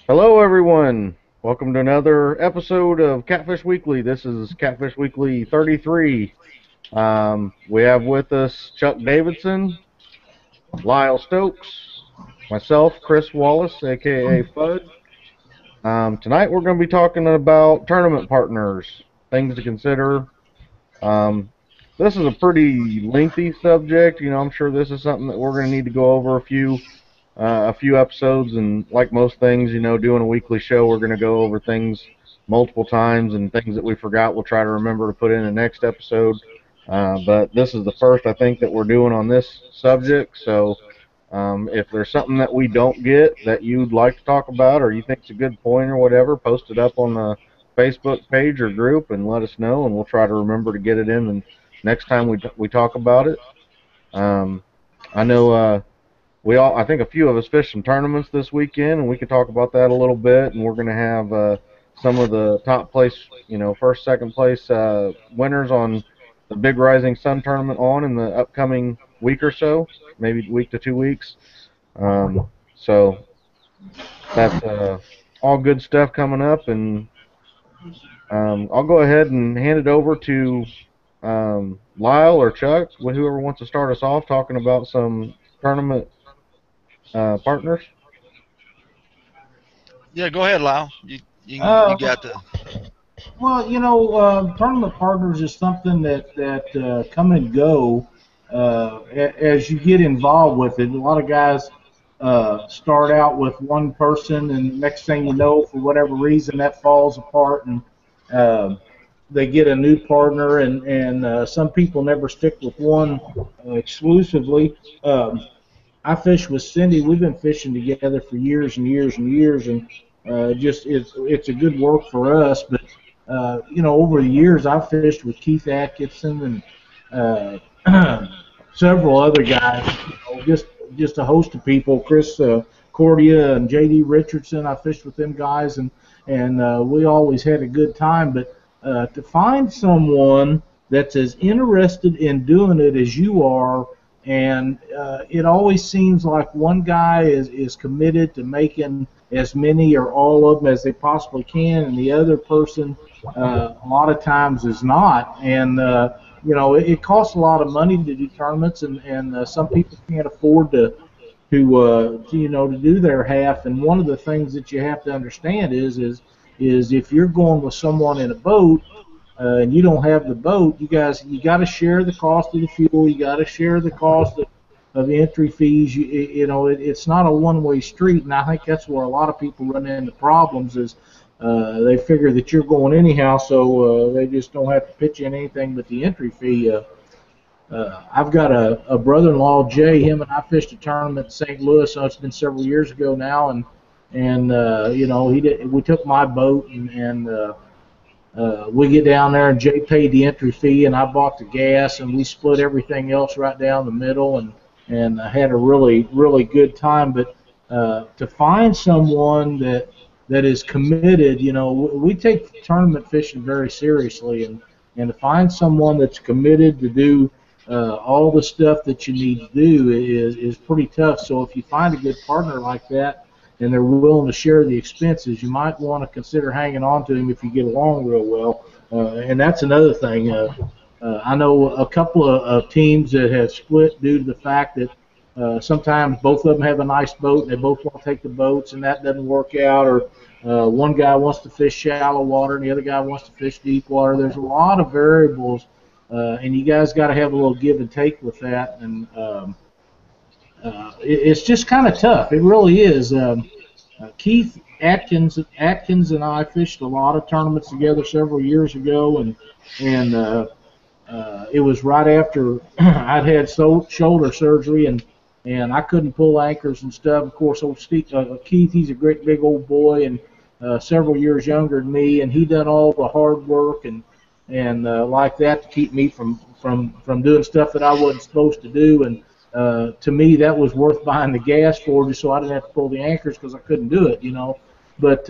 Hello, everyone. Welcome to another episode of Catfish Weekly. This is Catfish Weekly 33. We have with us Chuck Davidson, Lyle Stokes, myself, Chris Wallace, aka Fudd. Tonight we're going to be talking about tournament partners, things to consider. Um, this is a pretty lengthy subject. I'm sure this is something that we're going to need to go over a few episodes, and like most things, doing a weekly show, we're going to go over things multiple times, and things that we forgot, we'll try to remember to put in the next episode. But this is the first, I think, that we're doing on this subject. So if there's something that we don't get that you'd like to talk about, or you think's a good point or whatever, post it up on the Facebook page or group and let us know, and we'll try to remember to get it in the next time we talk about it. Um, I know I think a few of us fished some tournaments this weekend, and we can talk about that a little bit. And we're going to have some of the top place, first, second place winners on the Big Rising Sun tournament on in the upcoming week or so, maybe week to 2 weeks. So that's all good stuff coming up, and I'll go ahead and hand it over to Lyle or Chuck, whoever wants to start us off talking about some tournament partners. Yeah, go ahead, Lyle. You Uh, got the. Tournament partners is something that come and go as you get involved with it. A lot of guys start out with one person, and next thing you know, for whatever reason, that falls apart, and uh, they get a new partner, and some people never stick with one exclusively. I fish with Cindy. We've been fishing together for years and years and years, and just it's a good work for us. But over the years, I've fished with Keith Atkinson and several other guys. Just a host of people. Chris Cordia and J.D. Richardson. I fished with them guys, and we always had a good time. But to find someone that's as interested in doing it as you are, and it always seems like one guy is committed to making as many or all of them as they possibly can, and the other person a lot of times is not. And it costs a lot of money to do tournaments, and some people can't afford to do their half. And one of the things that you have to understand is if you're going with someone in a boat and you don't have the boat, you got to share the cost of the fuel. You got to share the cost of entry fees. It's not a one-way street, and I think that's where a lot of people run into problems. Is they figure that you're going anyhow, so they just don't have to pitch in anything but the entry fee. I've got a brother-in-law, Jay. Him and I fished a tournament in St. Louis. So it's been several years ago now, and we took my boat and we get down there, and Jay paid the entry fee, and I bought the gas, and we split everything else right down the middle, and had a really really good time. But to find someone that is committed, we take tournament fishing very seriously, and to find someone that's committed to do all the stuff that you need to do is pretty tough. So if you find a good partner like that, and they're willing to share the expenses, you might want to consider hanging on to them if you get along real well. And that's another thing. I know a couple of teams that have split due to the fact that sometimes both of them have a nice boat and they both want to take the boats, and that doesn't work out. Or one guy wants to fish shallow water and the other guy wants to fish deep water. There's a lot of variables, and you guys got to have a little give and take with that. And it's just kind of tough. It really is. Keith Atkins and I fished a lot of tournaments together several years ago, and it was right after I'd had shoulder surgery, and I couldn't pull anchors and stuff. Of course, old Keith, he's a great big old boy, and several years younger than me, and he done all the hard work and like that to keep me from doing stuff that I wasn't supposed to do. And to me, that was worth buying the gas for, just so I didn't have to pull the anchors because I couldn't do it. But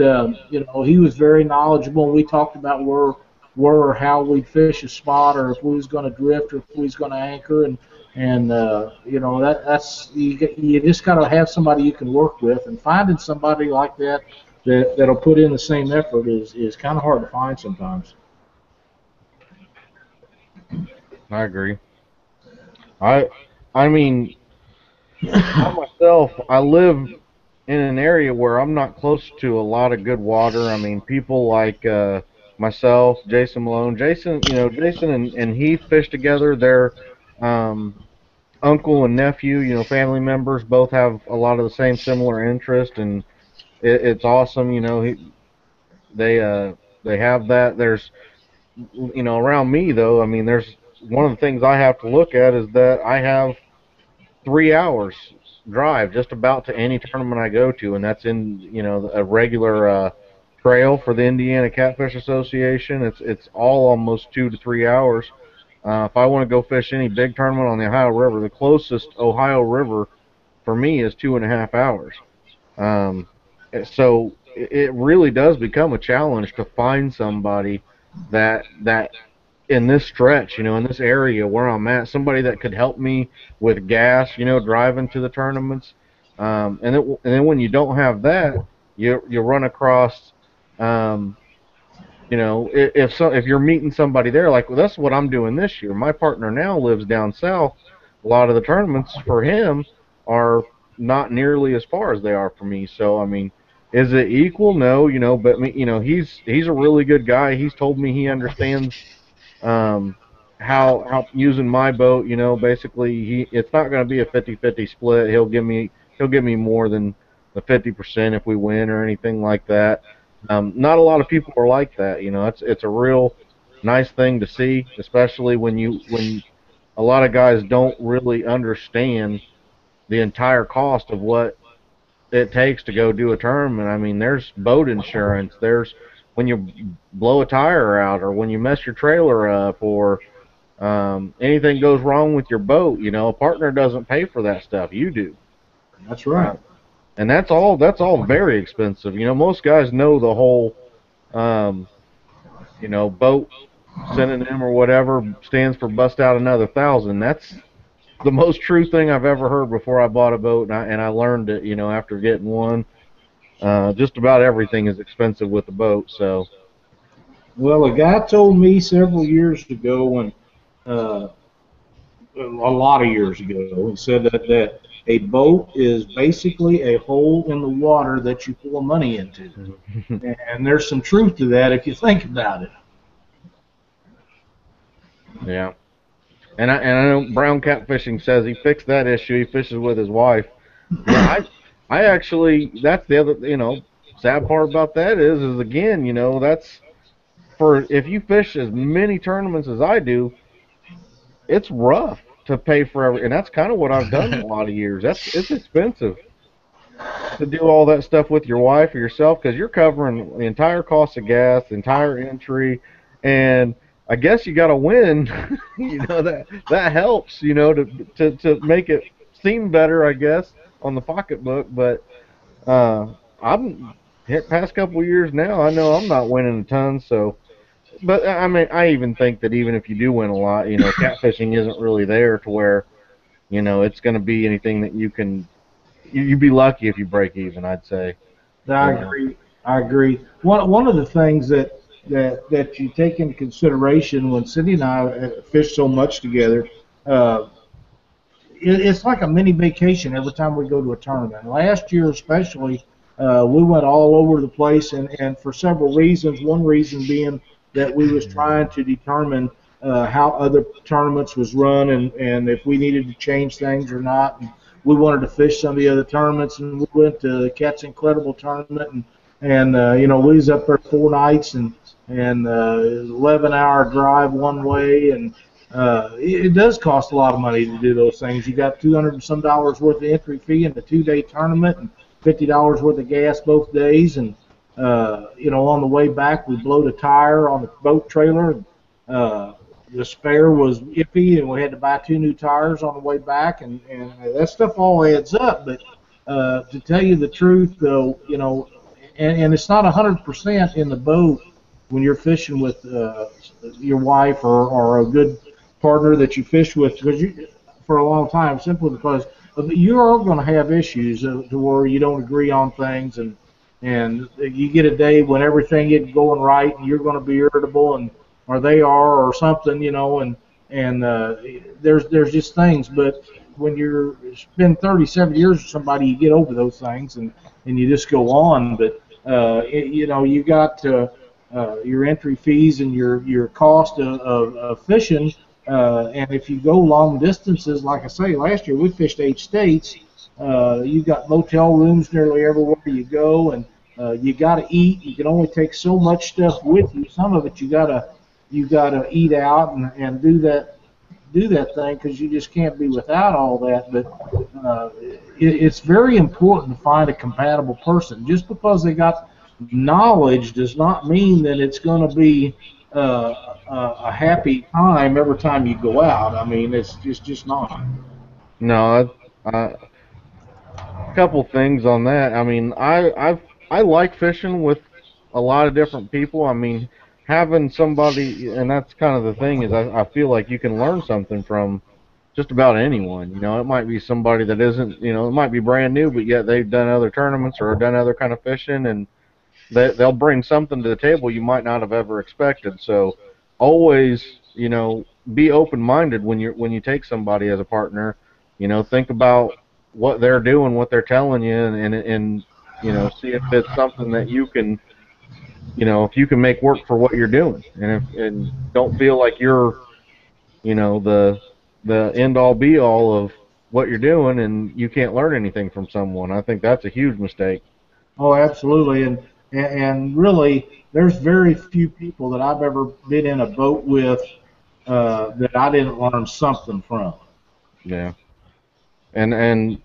he was very knowledgeable, and we talked about where or how we'd fish a spot, or if we was going to drift, or if we was going to anchor, and that's you just got to have somebody you can work with, and finding somebody like that that'll put in the same effort is kind of hard to find sometimes. I agree. I I mean, I myself, I live in an area where I'm not close to a lot of good water. I mean, people like myself, Jason Malone, Jason and Heath fish together. They're um, uncle and nephew, family members. Both have a lot of the same similar interest, and it's awesome. They they have that. There's around me though. I mean, there's one of the things I have to look at is that I have 3 hours drive just about to any tournament I go to, and that's in a regular trail for the Indiana Catfish Association. It's all almost 2 to 3 hours. If I want to go fish any big tournament on the Ohio River, the closest Ohio River for me is 2.5 hours. Um, so it really does become a challenge to find somebody that in this stretch, in this area where I'm at, somebody that could help me with gas, driving to the tournaments. And then when you don't have that, you run across, um, if you're meeting somebody there, like well, that's what I'm doing this year. My partner now lives down south. A lot of the tournaments for him are not nearly as far as they are for me. So I mean, is it equal? No, but he's a really good guy. He's told me he understands um, how using my boat, basically it's not going to be a 50-50 split. He'll give me more than the 50% if we win or anything like that. Not a lot of people are like that. It's a real nice thing to see, especially when a lot of guys don't really understand the entire cost of what it takes to go do a tournament. I mean, there's boat insurance. There's when you blow a tire out, or when you mess your trailer up, or anything goes wrong with your boat. A partner doesn't pay for that stuff. You do. That's right. And that's all very expensive. Most guys know the whole um, boat synonym or whatever stands for bust out another 1,000. That's the most true thing I've ever heard before I bought a boat, and I learned it, after getting one. Just about everything is expensive with the boat, so. Well, a guy told me several years ago, when uh, a lot of years ago, he said that a boat is basically a hole in the water that you pour money into, and there's some truth to that if you think about it. Yeah. And I know Brown Catfishing says he fixed that issue. He fishes with his wife. Yeah, I actually, that's the other, sad part about that is again, that's for if you fish as many tournaments as I do, it's rough to pay for and that's kind of what I've done a lot of years. It's expensive to do all that stuff with your wife or yourself because you're covering the entire cost of gas, the entire entry, and I guess you got to win. That helps. To make it seem better, I guess, on the pocketbook. But I'm hit past couple of years now. I know I'm not winning a ton. So, but I mean, I even think that even if you do win a lot, catfishing isn't really there to where it's going to be anything that you can. You'd be lucky if you break even, I'd say. I agree. I agree. One of the things that you take into consideration when Cindy and I fish so much together, uh, it's like a mini vacation every time we go to a tournament. Last year especially, we went all over the place, and for several reasons. One reason being that we was trying to determine how other tournaments was run, and if we needed to change things or not. And we wanted to fish some of the other tournaments, and we went to the Cat's Incredible tournament, and we was up there 4 nights and 11-hour drive one way, and it does cost a lot of money to do those things. You got $200 and some worth of entry fee in the 2-day tournament, and $50 worth of gas both days, and on the way back we blowed a tire on the boat trailer. And, the spare was iffy, and we had to buy 2 new tires on the way back, and that stuff all adds up. But to tell you the truth, though, and it's not 100% in the boat when you're fishing with your wife or a good partner that you fish with for a long time, simply because you are going to have issues to where you don't agree on things, and and you get a day when everything isn't going right, and you're going to be irritable, and or they are, or something, and there's just things. But when you're spend 37 years with somebody, you get over those things, and you just go on. But you got your entry fees and your cost of fishing. And if you go long distances, like I say, last year we fished 8 states. You've got motel rooms nearly everywhere you go, and you got to eat. You can only take so much stuff with you. Some of it you gotta eat out and do that thing because you just can't be without all that. But it's very important to find a compatible person. Just because they got knowledge does not mean that it's going to be a happy time every time you go out. I mean, it's just not. No, couple things on that. I mean, I like fishing with a lot of different people. I mean, having somebody, and that's kind of the thing is I feel like you can learn something from just about anyone. You know, it might be somebody that isn't, it might be brand new, but yet they've done other tournaments or done other kind of fishing, and they'll bring something to the table you might not have ever expected. So always, be open-minded when you take somebody as a partner. Think about what they're doing, what they're telling you, and see if it's something that you can, if you can make work for what you're doing, and don't feel like you're, the end all be all of what you're doing, and you can't learn anything from someone. I think that's a huge mistake. Oh, absolutely, and really, there's very few people that I've ever been in a boat with that I didn't learn something from. Yeah, and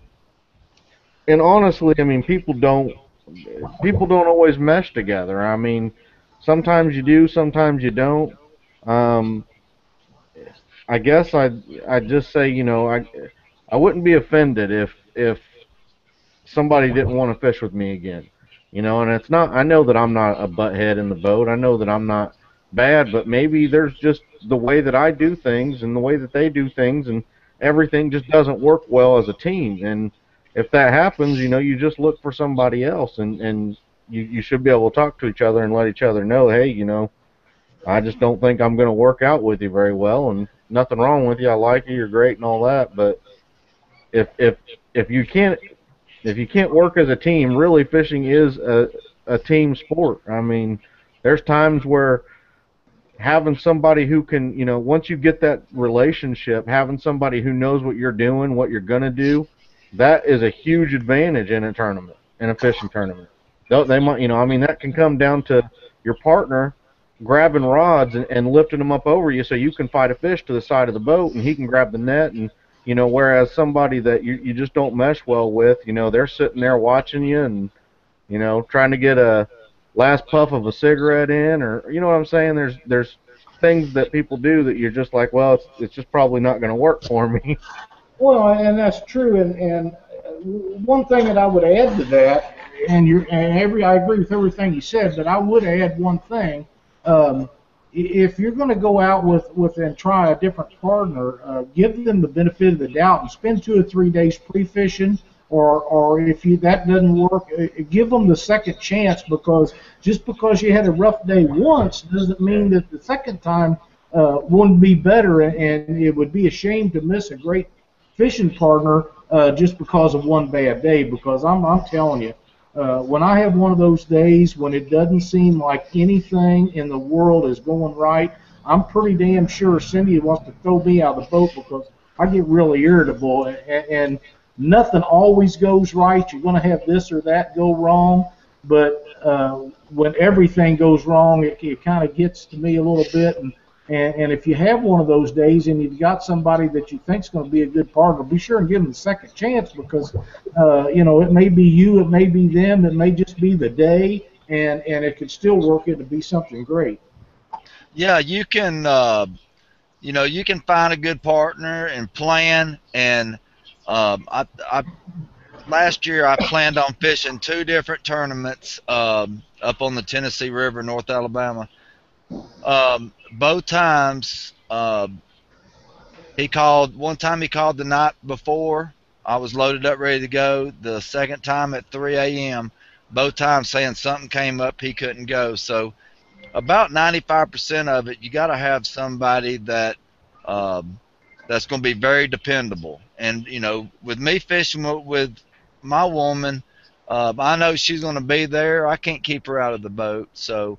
and honestly, I mean, people don't always mesh together. I mean, sometimes you do, sometimes you don't. Um, I guess I'd just say, I wouldn't be offended if somebody didn't want to fish with me again. And it's not, I know that I'm not a butthead in the boat. I know that I'm not bad, but maybe there's just the way that I do things and the way that they do things, and everything just doesn't work well as a team. And if that happens, you just look for somebody else, and you should be able to talk to each other and let each other know, hey, I just don't think I'm going to work out with you very well, and nothing wrong with you. I like you. You're great and all that, but if if if you can't work as a team, really fishing is a team sport. I mean, there's times where having somebody who can, once you get that relationship, having somebody who knows what you're doing, what you're going to do, that is a huge advantage in a tournament, in a fishing tournament. They might, I mean, that can come down to your partner grabbing rods and lifting them up over you so you can fight a fish to the side of the boat and he can grab the net. And whereas somebody that you just don't mesh well with, they're sitting there watching you and trying to get a last puff of a cigarette in, or you know what I'm saying. There's things that people do that you're just like, well, it's just probably not going to work for me. Well, and that's true. And one thing that I would add to that, I agree with everything you said, but I would add one thing. Um, if you're going to go out with and try a different partner, give them the benefit of the doubt and spend 2 or 3 days pre-fishing. Or if that doesn't work, give them the second chance, because just because you had a rough day once doesn't mean that the second time wouldn't be better, and it would be a shame to miss a great fishing partner just because of one bad day. Because I'm telling you, when I have one of those days when it doesn't seem like anything in the world is going right, I'm pretty damn sure Cindy wants to throw me out of the boat because I get really irritable, and nothing always goes right. You're going to have this or that go wrong, but when everything goes wrong, it kind of gets to me a little bit. And if you have one of those days and you've got somebody that you think's going to be a good partner, be sure and give them the second chance, because it may be you, it may be them, it may just be the day, and it could still work into be something great. Yeah, you can find a good partner and plan. And I last year I planned on fishing two different tournaments up on the Tennessee River, North Alabama. Both times he called. One time he called the night before. I was loaded up, ready to go. The second time at 3 a.m. both times saying something came up he couldn't go. So about 95% of it, you got to have somebody that um, that's going to be very dependable. And with me fishing with my woman, I know she's going to be there. I can't keep her out of the boat, so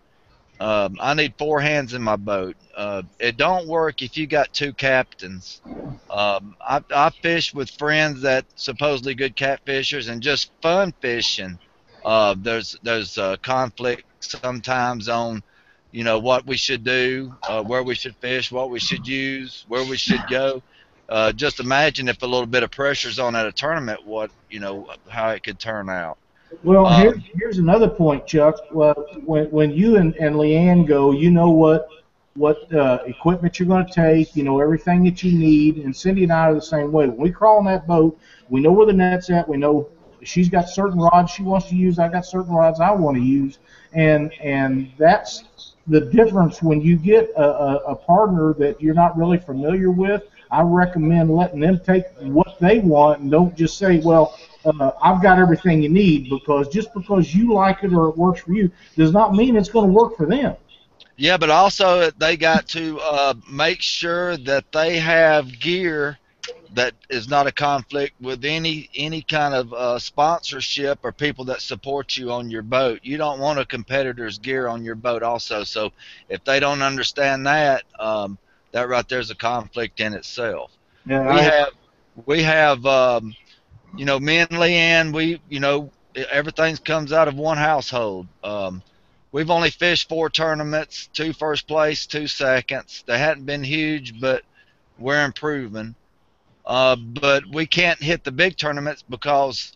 I need four hands in my boat. It don't work if you got two captains. I fish with friends that supposedly good catfishers and just fun fishing. There's conflict sometimes on what we should do, where we should fish, what we should use, where we should go. Just imagine if a little bit of pressure's on at a tournament, what how it could turn out. Well, Um, here's another point, Chuck. Well, when you and Leanne go, you know what equipment you're going to take. You know everything that you need. And Cindy and I are the same way. When we crawl in that boat, we know where the net's at. We know she's got certain rods she wants to use. I got certain rods I want to use, and that's the difference when you get a partner that you're not really familiar with. I recommend letting them take what they want and don't just say, well, I've got everything you need, because just because you like it or it works for you does not mean it's going to work for them. Yeah, but also they got to make sure that they have gear that is not a conflict with any kind of sponsorship or people that support you on your boat. You don't want a competitor's gear on your boat also. So if they don't understand that, that right there's a conflict in itself. Yeah, We have we have me and Leanne, everything comes out of one household. We've only fished four tournaments, two first place, two seconds. They hadn't been huge, but we're improving. But we can't hit the big tournaments because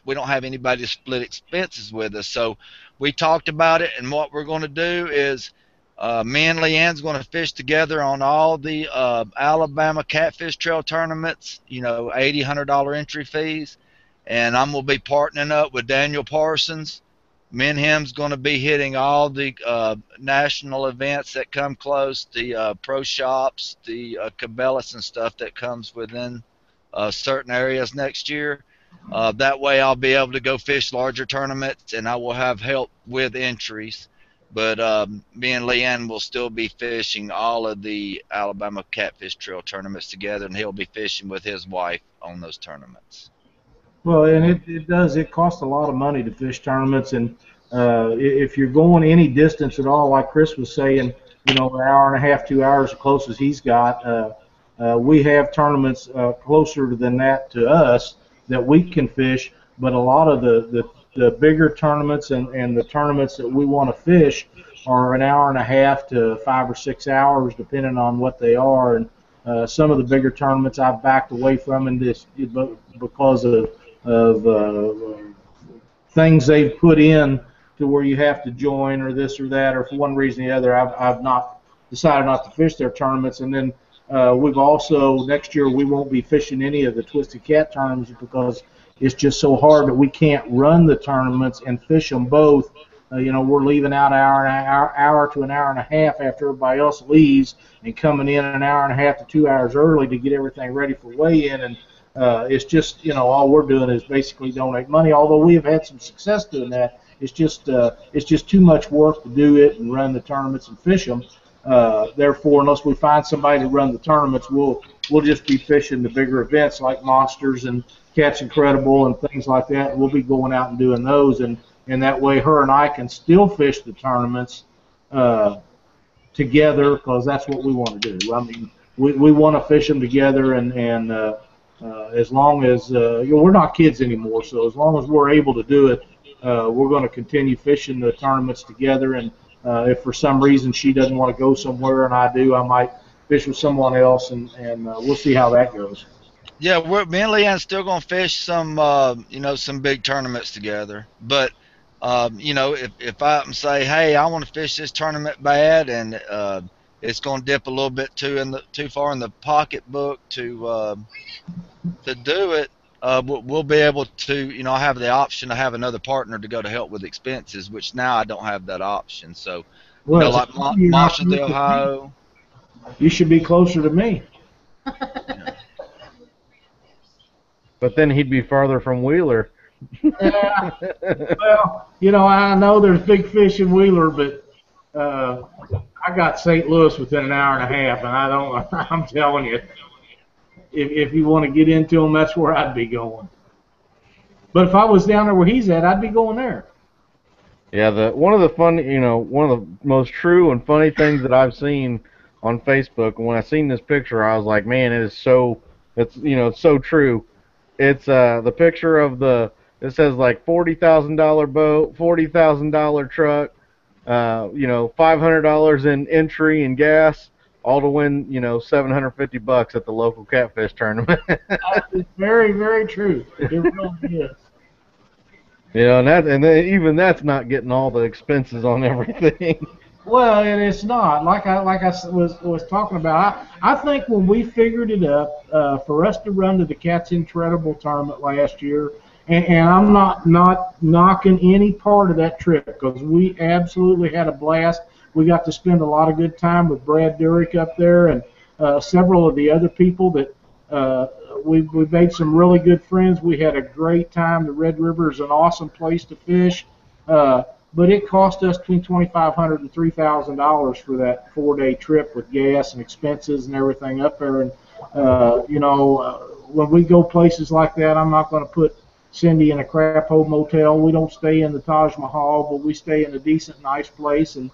we don't have anybody to split expenses with us. So we talked about it, and what we're going to do is me and Leanne's going to fish together on all the Alabama Catfish Trail tournaments, $80, $100 entry fees. And I'm going to be partnering up with Daniel Parsons. Me and him's going to be hitting all the national events that come close, the pro shops, the Cabela's and stuff that comes within certain areas next year. That way I'll be able to go fish larger tournaments, and I will have help with entries. But me and Leanne will still be fishing all of the Alabama Catfish Trail tournaments together, and he'll be fishing with his wife on those tournaments. well, and it does. It costs a lot of money to fish tournaments, and if you're going any distance at all, like Chris was saying, an hour and a half, 2 hours, the closest he's got. We have tournaments closer than that to us that we can fish, but a lot of the bigger tournaments and the tournaments that we want to fish are an hour and a half to 5 or 6 hours, depending on what they are. And some of the bigger tournaments I've backed away from, and this because of things they've put in to where you have to join or this or that, or for one reason or the other, I've not decided not to fish their tournaments. And then we've also, next year, we won't be fishing any of the Twisted Cat tournaments because it's just so hard that we can't run the tournaments and fish them both. We're leaving out hour to an hour and a half after everybody else leaves, and coming in an hour and a half to 2 hours early to get everything ready for weigh-in. And it's just, all we're doing is basically donate money. Although we have had some success doing that, it's just too much work to do it and run the tournaments and fish them. Therefore, unless we find somebody to run the tournaments, we'll just be fishing the bigger events like Monsters and Catch Incredible and things like that. We'll be going out and doing those, and that way, her and I can still fish the tournaments together, because that's what we want to do. I mean, we want to fish them together, and as long as we're not kids anymore, so as long as we're able to do it, we're going to continue fishing the tournaments together. And if for some reason she doesn't want to go somewhere and I do, I might fish with someone else, and we'll see how that goes. Yeah, me and Leanne's still gonna fish some big tournaments together. But if I say, hey, I want to fish this tournament bad, and it's gonna dip a little bit too far in the pocketbook to do it, we'll be able to, have the option to have another partner to go to help with expenses, which now I don't have that option. So, Well, like Monsters, Ohio. You should be closer to me. But then he'd be farther from Wheeler. Yeah, well, I know there's big fish in Wheeler, but uh, I got St. Louis within an hour and a half, and I don't. I'm telling you, if you want to get into them, that's where I'd be going. But if I was down there where he's at, I'd be going there. Yeah, one of the one of the most true and funny things that I've seen on Facebook. And when I seen this picture, I was like, man, it's so true. It's the picture of it says like $40,000 boat, $40,000 truck, $500 in entry and gas, all to win, $750 at the local catfish tournament. It's very, very true. It really is. And then even that's not getting all the expenses on everything. Well, and it's not like I was talking about. I think when we figured it up, for us to run to the Cats Incredible tournament last year, and I'm not knocking any part of that trip because we absolutely had a blast. We got to spend a lot of good time with Brad Durick up there and several of the other people that uh, we made some really good friends. We had a great time. The Red River is an awesome place to fish. Uh, but it cost us between $2,500 and $3,000 for that 4-day trip with gas and expenses and everything up there. And when we go places like that, I'm not going to put Cindy in a crap hole motel. We don't stay in the Taj Mahal, but we stay in a decent, nice place, and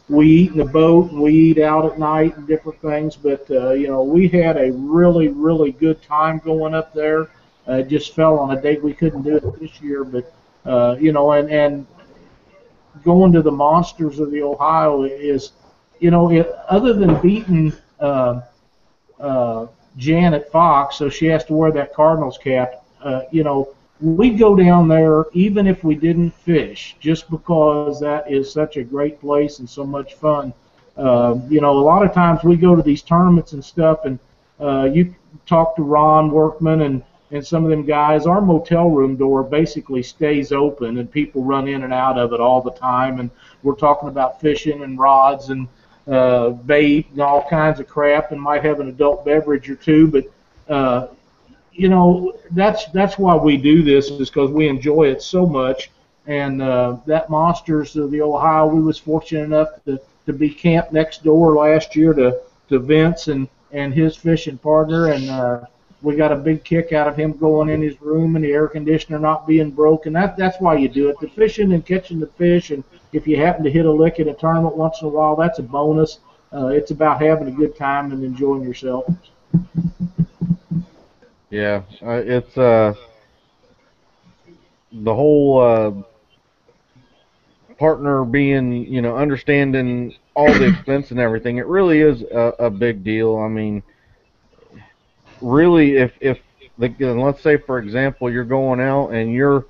we eat in the boat and we eat out at night and different things. But we had a really, really good time going up there. It just fell on a date we couldn't do it this year, but and going to the monsters of the Ohio is, other than beating Janet Fox, so she has to wear that Cardinals cap. We'd go down there even if we didn't fish, just because that is such a great place and so much fun. A lot of times we go to these tournaments and stuff, and you talk to Ron Workman and some of them guys, our motel room door basically stays open and people run in and out of it all the time. And we're talking about fishing and rods and bait and all kinds of crap, and might have an adult beverage or two. But that's why we do this, is because we enjoy it so much. And that Monsters of the Ohio, we was fortunate enough to be camped next door last year to Vince and his fishing partner, and we got a big kick out of him going in his room and the air conditioner not being broken. That's why you do it. The fishing and catching the fish, and if you happen to hit a lick at a tournament once in a while, that's a bonus. It's about having a good time and enjoying yourself. Yeah, it's the whole partner being, understanding all the expense and everything. It really is a big deal. I mean, really, if let's say for example you're going out and you're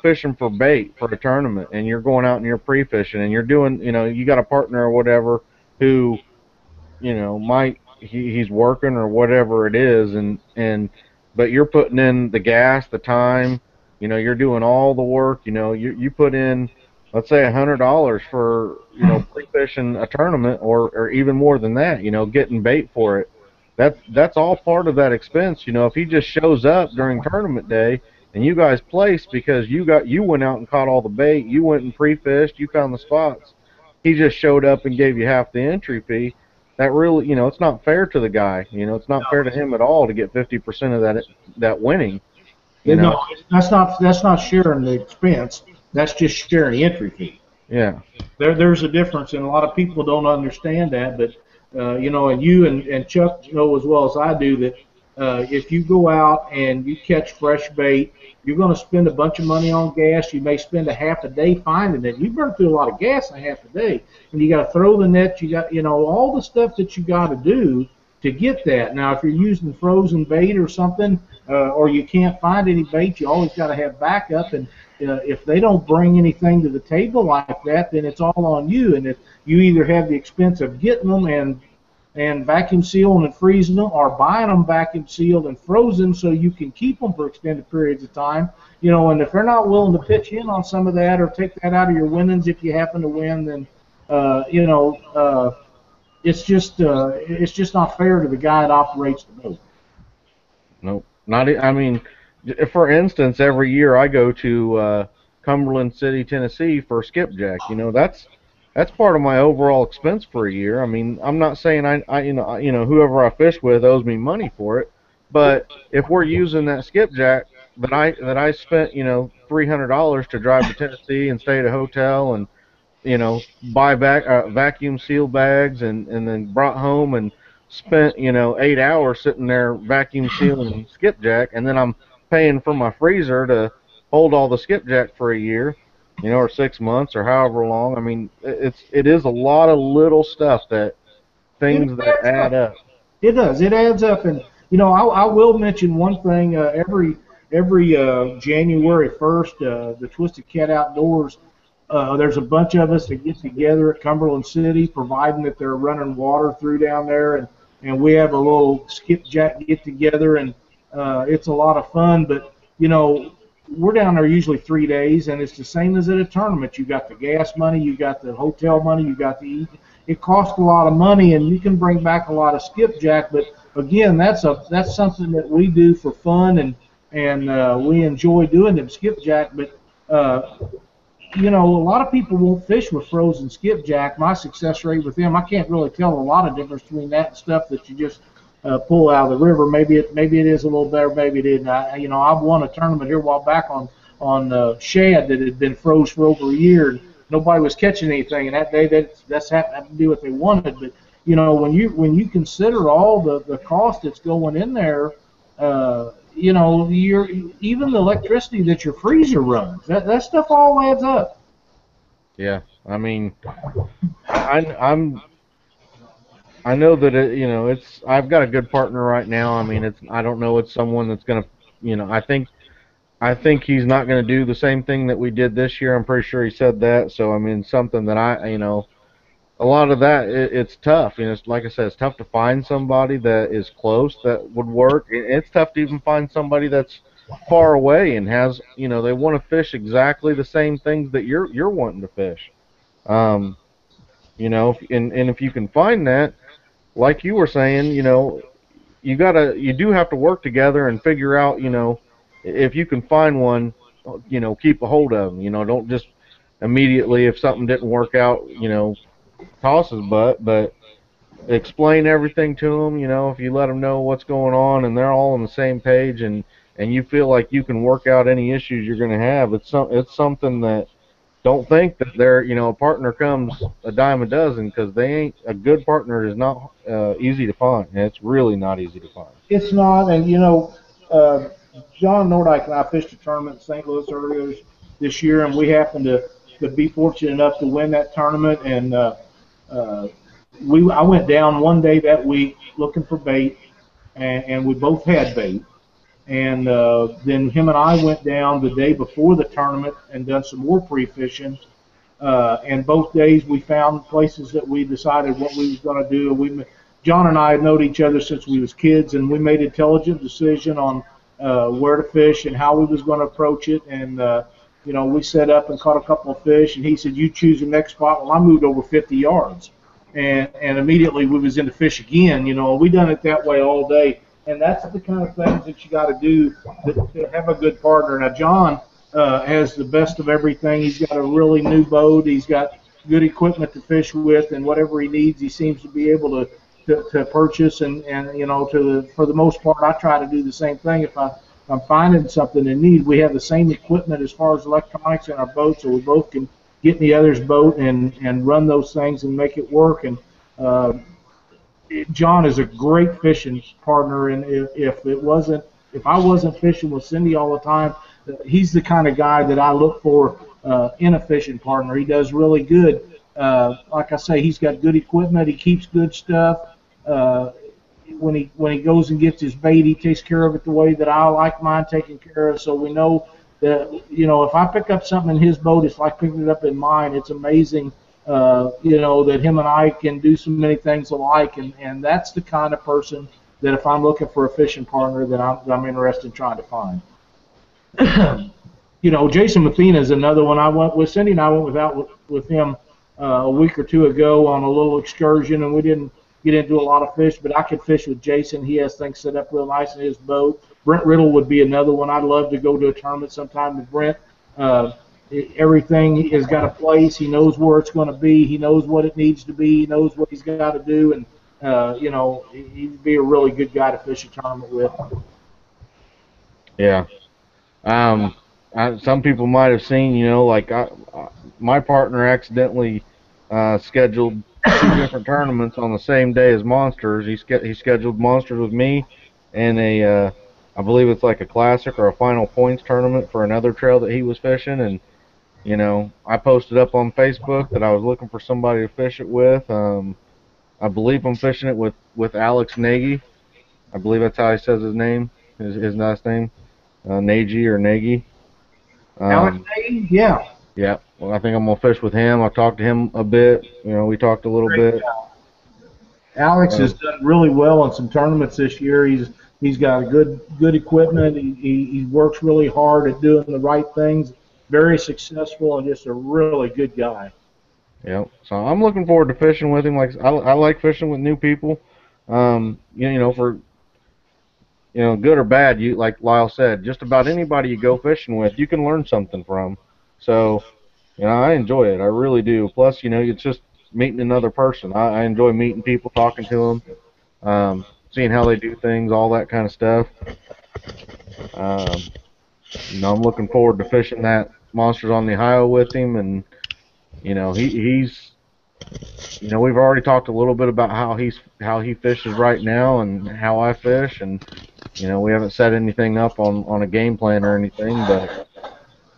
fishing for bait for a tournament, and you're going out and you're pre-fishing and you're doing, you got a partner or whatever who, he's working or whatever it is, and but you're putting in the gas, the time, you're doing all the work, you put in, let's say $100 for, pre-fishing a tournament, or even more than that, getting bait for it. That's all part of that expense. If he just shows up during tournament day and you guys placed because you went out and caught all the bait, you went and pre-fished, you found the spots. He just showed up and gave you half the entry fee. That really, it's not fair to the guy. It's not fair to him at all to get 50% of that winning. No, that's not sharing the expense. That's just sharing the entry fee. Yeah. There's a difference, and a lot of people don't understand that. But and you and Chuck know as well as I do that if you go out and you catch fresh bait, you're going to spend a bunch of money on gas. You may spend a half a day finding it. You burn through a lot of gas in a half a day, and you got to throw the net. You got all the stuff that you got to do to get that. Now, if you're using frozen bait or something, or you can't find any bait, you always got to have backup. And if they don't bring anything to the table like that, then it's all on you. And if you either have the expense of getting them and vacuum sealing and freezing them, or buying them vacuum sealed and frozen so you can keep them for extended periods of time, and if they're not willing to pitch in on some of that or take that out of your winnings if you happen to win, then it's just not fair to the guy that operates the boat. Nope. Not. I mean, for instance, every year I go to Cumberland City, Tennessee for skipjack. That's part of my overall expense for a year. I mean, I'm not saying whoever I fish with owes me money for it, but if we're using that skipjack that I spent $300 to drive to Tennessee and stay at a hotel and buy back vacuum seal bags and then brought home and spent 8 hours sitting there vacuum sealing skipjack, and then I'm paying for my freezer to hold all the skipjack for a year, or 6 months or however long. I mean, it is a lot of little stuff that It things that adds add up. up. It does. It adds up, and I will mention one thing. Every January 1st, the Twisted Cat Outdoors. There's a bunch of us that get together at Cumberland City, providing that they're running water through down there, and we have a little skipjack get together, and it's a lot of fun. But we're down there usually 3 days, and it's the same as at a tournament. You got the gas money, you got the hotel money, you got the eat. It costs a lot of money, and you can bring back a lot of skipjack. But again, that's something that we do for fun, and we enjoy doing them skipjack. But a lot of people won't fish with frozen skipjack. My success rate with them, I can't really tell a lot of difference between that and stuff that you just pull out of the river. Maybe it is a little better, maybe it isn't. I've won a tournament here a while back on shad that had been froze for over a year. And nobody was catching anything, and that day that's happened to do what they wanted. But when you consider all the cost that's going in there, you're even the electricity that your freezer runs. That stuff all adds up. Yeah, I mean, I'm I know that it's I've got a good partner right now. I mean, I don't know it's someone that's gonna I think he's not gonna do the same thing that we did this year. I'm pretty sure he said that. So I mean, something that a lot of that it's tough. It's like I said, it's tough to find somebody that is close that would work. It's tough to even find somebody that's far away and has they want to fish exactly the same things that you're wanting to fish. Um, and if you can find that, like you were saying, you do have to work together and figure out, if you can find one, keep a hold of them. Don't just immediately, if something didn't work out, toss his butt, but explain everything to them. If you let them know what's going on and they're all on the same page, and you feel like you can work out any issues you're going to have, it's something that don't think that a partner comes a dime a dozen, because they ain't. A good partner is not easy to find, and it's really not easy to find. It's not, and uh, John Nordyke and I fished a tournament in St. Louis earlier this year, and we happened to be fortunate enough to win that tournament. And uh, I went down one day that week looking for bait, and we both had bait. And then him and I went down the day before the tournament and done some more pre-fishing. And both days we found places that we decided what we was going to do. John and I had known each other since we was kids, and we made an intelligent decision on where to fish and how we was going to approach it. And we set up and caught a couple of fish. And he said, "You choose the next spot." Well, I moved over 50 yards, and immediately we was into fish again. We done it that way all day. And that's the kind of things that you got to do to have a good partner. Now, John has the best of everything. He's got a really new boat. He's got good equipment to fish with, and whatever he needs, he seems to be able to purchase. And for the most part, I try to do the same thing. If I'm finding something in need, we have the same equipment as far as electronics in our boat, so we both can get in the other's boat and run those things and make it work. And John is a great fishing partner, and if I wasn't fishing with Cindy all the time, he's the kind of guy that I look for in a fishing partner. He does really good. Like I say, he's got good equipment. He keeps good stuff. When he goes and gets his bait, he takes care of it the way that I like mine taken care of. So we know that if I pick up something in his boat, it's like picking it up in mine. It's amazing. That him and I can do so many things alike, and that's the kind of person that if I'm looking for a fishing partner that I'm interested in trying to find. Jason Mathena is another one. I went with Cindy and I went with him a week or two ago on a little excursion, and we didn't get into a lot of fish, but I could fish with Jason. He has things set up real nice in his boat. Brent Riddle would be another one. I'd love to go to a tournament sometime with Brent. Uh, Everything has got a place. He knows where it's going to be. He knows what it needs to be. He knows what he's got to do, and he'd be a really good guy to fish a tournament with. Yeah. Some people might have seen, like my partner accidentally scheduled two different tournaments on the same day as Monsters. He scheduled Monsters with me and I believe it's like a classic or a final points tournament for another trail that he was fishing. And I posted up on Facebook that I was looking for somebody to fish it with. I believe I'm fishing it with Alex Nagy. I believe that's how he says his name, his last name, Nagy or Nagy. Alex, yeah. Yeah. Well, I think I'm gonna fish with him. I talked to him a bit. We talked a little Great bit. job. Alex has done really well in some tournaments this year. He's got a good equipment. He works really hard at doing the right things. Very successful and just a really good guy. Yeah. So I'm looking forward to fishing with him. Like I like fishing with new people. For good or bad, you like Lyle said, just about anybody you go fishing with, you can learn something from. So I enjoy it. I really do. Plus, it's just meeting another person. I enjoy meeting people, talking to them, seeing how they do things, all that kind of stuff. Um, I'm looking forward to fishing that Monsters on the Ohio with him, and he's we've already talked a little bit about how he fishes right now and how I fish, and we haven't set anything up on a game plan or anything, but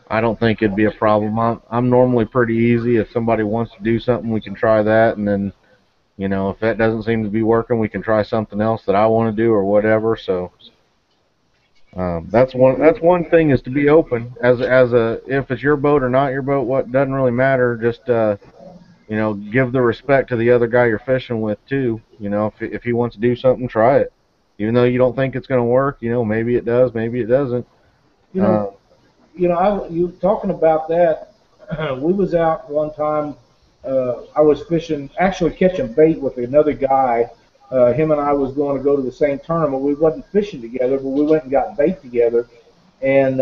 I don't think it'd be a problem. I'm normally pretty easy. If somebody wants to do something, we can try that, and then if that doesn't seem to be working, we can try something else that I want to do or whatever. So that's one thing, is to be open if it's your boat or not your boat. What doesn't really matter. Just give the respect to the other guy you're fishing with too. If he wants to do something, try it. Even though you don't think it's going to work, maybe it does, maybe it doesn't. You know, you talking about that. We was out one time. I was fishing, actually catching bait with another guy. Him and I was going to go to the same tournament. We wasn't fishing together, but we went and got bait together. And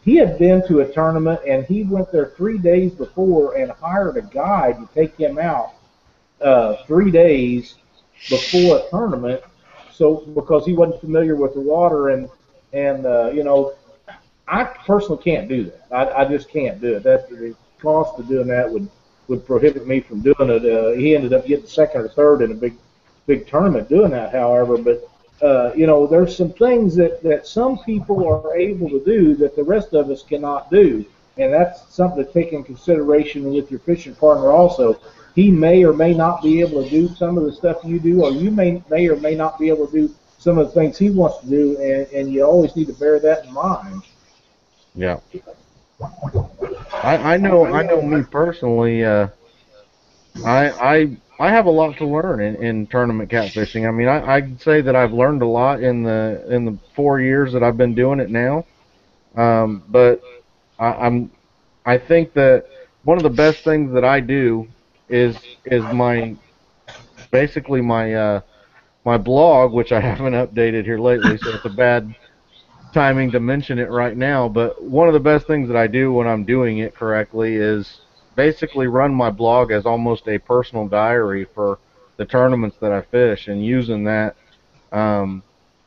he had been to a tournament, and he went there 3 days before and hired a guide to take him out 3 days before a tournament. So because he wasn't familiar with the water, and I personally can't do that. I just can't do it. That the cost of doing that would prohibit me from doing it. He ended up getting second or third in a big tournament doing that, however. But there's some things that some people are able to do that the rest of us cannot do, and that's something to take in consideration with your fishing partner also. He may or may not be able to do some of the stuff you do, or you may or may not be able to do some of the things he wants to do, and you always need to bear that in mind. Yeah. I know me personally. I have a lot to learn in tournament catfishing. I mean, I'd say that I've learned a lot in the 4 years that I've been doing it now. But I'm I think that one of the best things that I do is my basically my blog, which I haven't updated here lately, so it's a bad timing to mention it right now. But one of the best things that I do when I'm doing it correctly is basically run my blog as almost a personal diary for the tournaments that I fish, and using that um,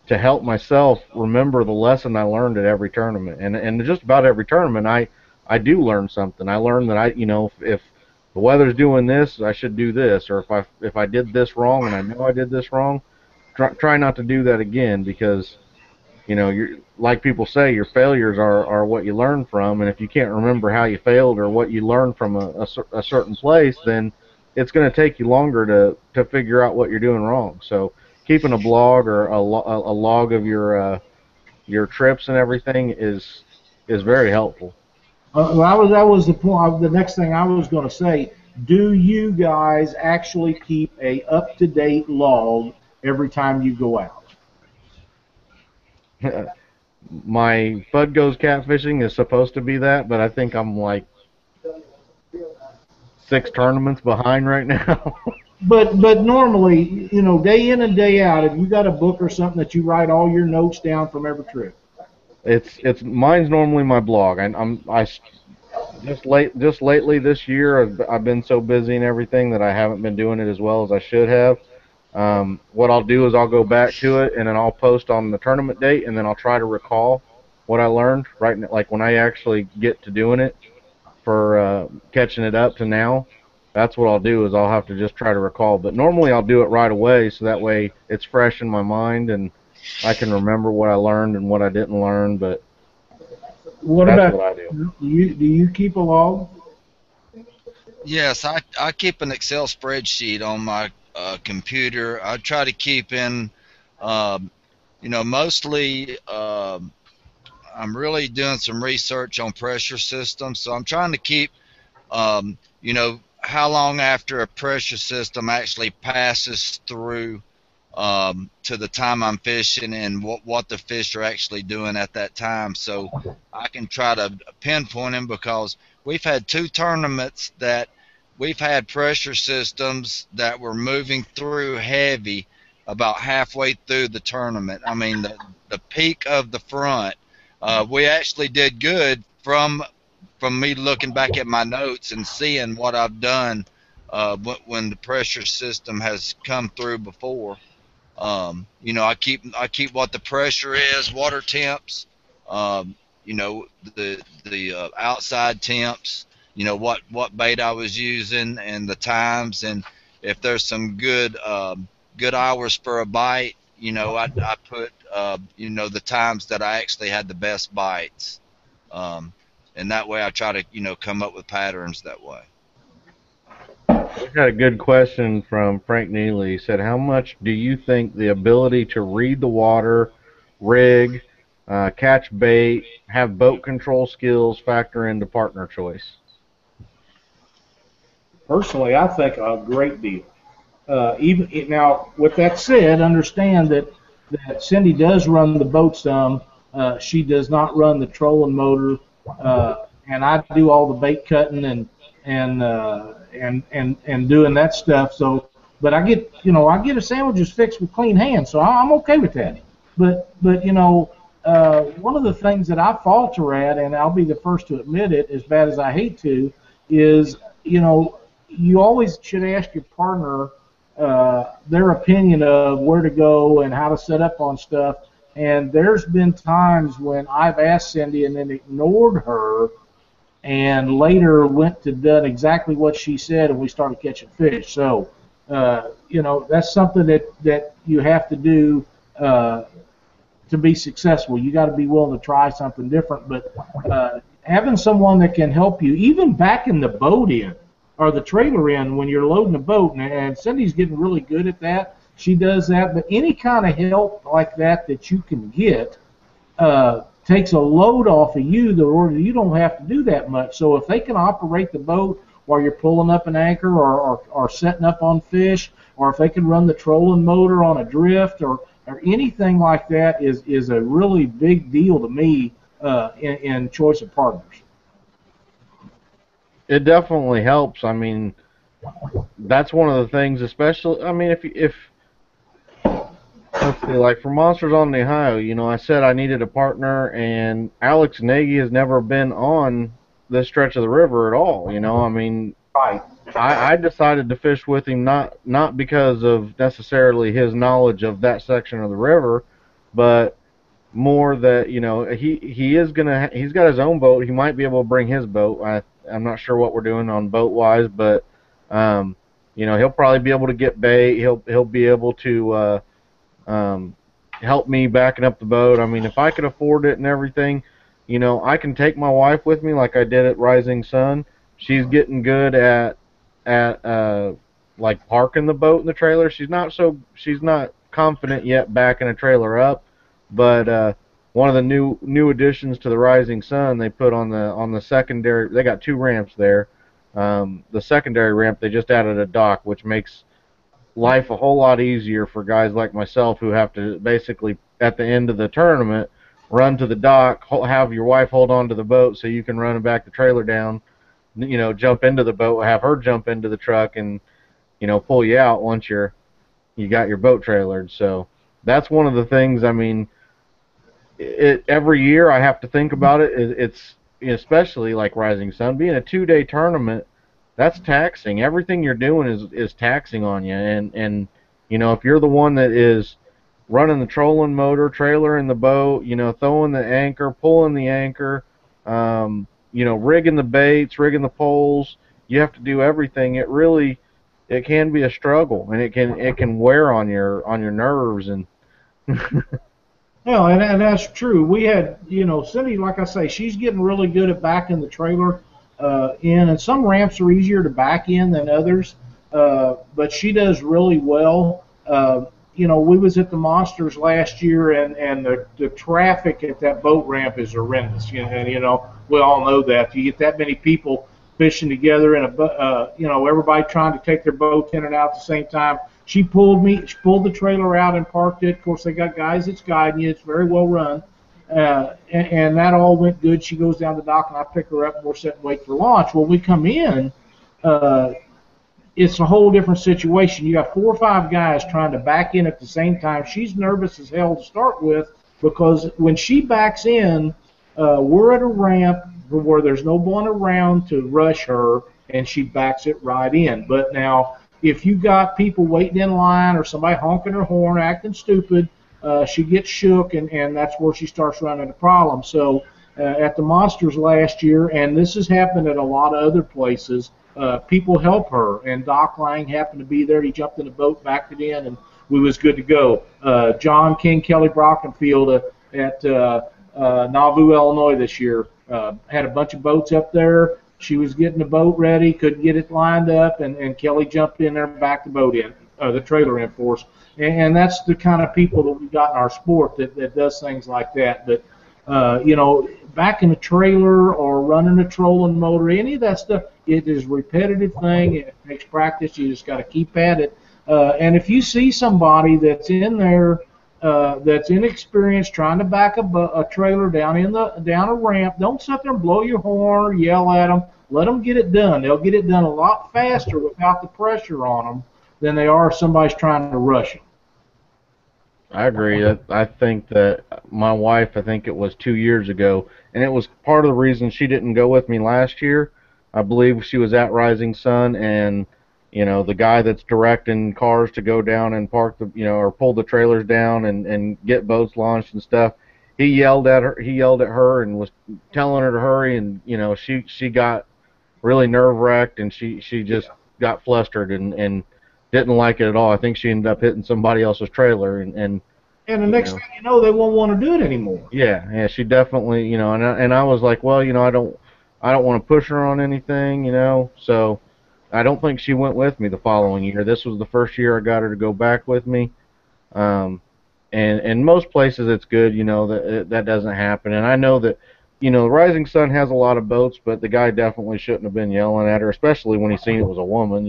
to help myself remember the lesson I learned at every tournament. And just about every tournament, I do learn something. I learn that if the weather's doing this, I should do this, or if I did this wrong and I know I did this wrong, try not to do that again, because you're like people say, your failures are what you learn from, and if you can't remember how you failed or what you learned from a certain place, then it's going to take you longer to figure out what you're doing wrong. So keeping a blog or a log of your trips and everything is very helpful. Well, that was the point. The next thing I was going to say. Do you guys actually keep a up-to-date log every time you go out? My Bud Goes Catfishing is supposed to be that, but I think I'm like 6 tournaments behind right now. but normally, you know, day in and day out, if you got a book or something that you write all your notes down from every trip. It's mine's normally my blog. Just lately this year I've been so busy and everything that I haven't been doing it as well as I should have. What I'll do is I'll go back to it and then I'll post on the tournament date and then I'll try to recall what I learned like when I actually get to doing it for catching it up to now. That's what I'll do is I'll have to just try to recall. But normally I'll do it right away so that way it's fresh in my mind and I can remember what I learned and what I didn't learn. But What that's about what I do. you? Do you keep a log? Yes, I keep an Excel spreadsheet on my computer. I try to keep in, um, mostly I'm really doing some research on pressure systems. So I'm trying to keep, how long after a pressure system actually passes through to the time I'm fishing and what the fish are actually doing at that time. So I can try to pinpoint them because we've had two tournaments that we've had pressure systems that were moving through heavy about halfway through the tournament. I mean, the peak of the front, we actually did good from me looking back at my notes and seeing what I've done when the pressure system has come through before. I keep what the pressure is, water temps, um, the outside temps. What bait I was using and the times, and if there's some good hours for a bite. I put the times that I actually had the best bites, um, and that way I try to come up with patterns that way. We had a good question from Frank Neely. He said, "How much do you think the ability to read the water, rig, catch bait, have boat control skills factor into partner choice?" Personally, I think a great deal. Even now, with that said, understand that Cindy does run the boat some. She does not run the trolling motor, and I do all the bait cutting and doing that stuff. So, but I get a sandwiches fixed with clean hands, so I'm okay with that. But one of the things that I falter at, and I'll be the first to admit it, as bad as I hate to, is you always should ask your partner their opinion of where to go and how to set up on stuff. And there's been times when I've asked Cindy and then ignored her, and later went to done exactly what she said, and we started catching fish. So, that's something that you have to do to be successful. You got to be willing to try something different. But having someone that can help you, even backing the boat in or the trailer in when you're loading the boat, and Cindy's getting really good at that. She does that, but any kind of help like that you can get takes a load off of you, or you don't have to do that much. So if they can operate the boat while you're pulling up an anchor or setting up on fish, or if they can run the trolling motor on a drift or anything like that is a really big deal to me in choice of partners. It definitely helps. I mean, that's one of the things, especially. I mean, if let's see, like for Monsters on the Ohio, I said I needed a partner, and Alex Nagy has never been on this stretch of the river at all. I mean, Right. I decided to fish with him not because of necessarily his knowledge of that section of the river, but more that he's got his own boat. He might be able to bring his boat. I'm not sure what we're doing on boat wise, but he'll probably be able to get bait. He'll be able to um, help me backing up the boat. I mean, if I could afford it and everything, I can take my wife with me like I did at Rising Sun. She's getting good at like parking the boat in the trailer. She's not confident yet backing a trailer up, but one of the new additions to the Rising Sun, they put on the secondary. They got two ramps there. The secondary ramp, they just added a dock, which makes life a whole lot easier for guys like myself who have to basically at the end of the tournament run to the dock, have your wife hold on to the boat so you can run and back the trailer down, jump into the boat, have her jump into the truck, and pull you out once you got your boat trailered. So that's one of the things. I mean, every year I have to think about it. It's especially like Rising Sun being a 2-day tournament. That's taxing. Everything you're doing is taxing on you. And if you're the one that is running the trolling motor, trailer in the boat, throwing the anchor, pulling the anchor, rigging the baits, rigging the poles, you have to do everything. It can be a struggle, and it can wear on your nerves. And Yeah, and that's true. We had, Cindy, like I say, she's getting really good at backing the trailer in, and some ramps are easier to back in than others, but she does really well. We was at the Monsters last year, and the traffic at that boat ramp is horrendous. And we all know that. You get that many people fishing together in everybody trying to take their boats in and out at the same time. She pulled the trailer out and parked it. Of course, they got guys that's guiding you. It's very well run. And that all went good. She goes down the dock, and I pick her up, and we're set and wait for launch. When we come in, uh, it's a whole different situation. You got 4 or 5 guys trying to back in at the same time. She's nervous as hell to start with because when she backs in, we're at a ramp where there's no one around to rush her, and she backs it right in. But now, if you got people waiting in line or somebody honking her horn, acting stupid, she gets shook, and that's where she starts running into problems. So at the Monsters last year, and this has happened at a lot of other places, people help her, and Doc Lang happened to be there. He jumped in the boat, backed it in, and we was good to go. John King, Kelly Brockenfield at Nauvoo, Illinois this year had a bunch of boats up there. She was getting the boat ready, couldn't get it lined up, and Kelly jumped in there and backed the boat in, the trailer in for us. And that's the kind of people that we got in our sport that does things like that. But backing a trailer or running a trolling motor, any of that stuff, it is a repetitive thing. It takes practice. You just got to keep at it. And if you see somebody that's in there that's inexperienced trying to back a trailer down a ramp, don't sit there and blow your horn or yell at them. Let them get it done. They'll get it done a lot faster without the pressure on them than they are if somebody's trying to rush them. I agree. I think that my wife, I think it was 2 years ago, and it was part of the reason she didn't go with me last year. I believe she was at Rising Sun, and the guy that's directing cars to go down and park or pull the trailers down and get boats launched and stuff. He yelled at her and was telling her to hurry, and she got really nerve wracked, and she just got flustered and didn't like it at all. I think she ended up hitting somebody else's trailer, and the next thing you know, they won't want to do it anymore. Yeah, she definitely, and I was like, well, I don't want to push her on anything, so I don't think she went with me the following year. This was the first year I got her to go back with me. And most places it's good, that doesn't happen. And I know that, Rising Sun has a lot of boats, but the guy definitely shouldn't have been yelling at her, especially when he seen it was a woman.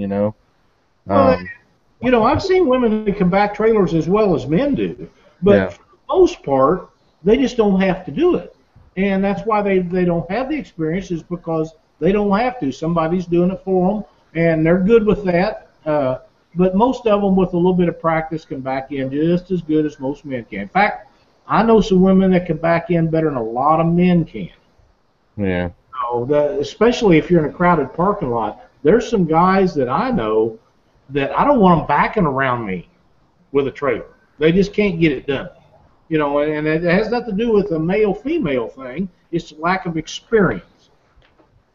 Well, I've seen women that can back trailers as well as men do, but for the most part, they just don't have to do it. And that's why they don't have the experience, is because they don't have to. Somebody's doing it for them, and they're good with that. But most of them, with a little bit of practice, can back in just as good as most men can. In fact, I know some women that can back in better than a lot of men can. Yeah. So especially if you're in a crowded parking lot, there's some guys that I know that I don't want them backing around me with a trailer. They just can't get it done. And it has nothing to do with a male-female thing. It's lack of experience.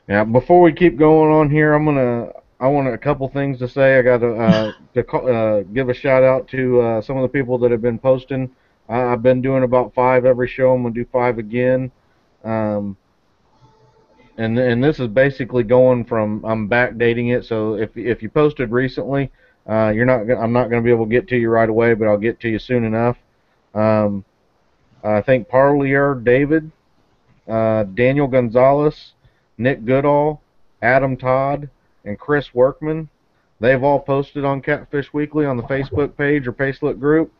Yeah. Before we keep going on here, I want a couple things to say. I got to give a shout out to some of the people that have been posting. I've been doing about 5 every show. I'm gonna do 5 again. And this is basically going from, I'm backdating it. So if you posted recently, I'm not gonna be able to get to you right away, but I'll get to you soon enough. I think Parlier David, Daniel Gonzalez, Nick Goodall, Adam Todd, and Chris Workman. They've all posted on Catfish Weekly on the Facebook page or Facebook group.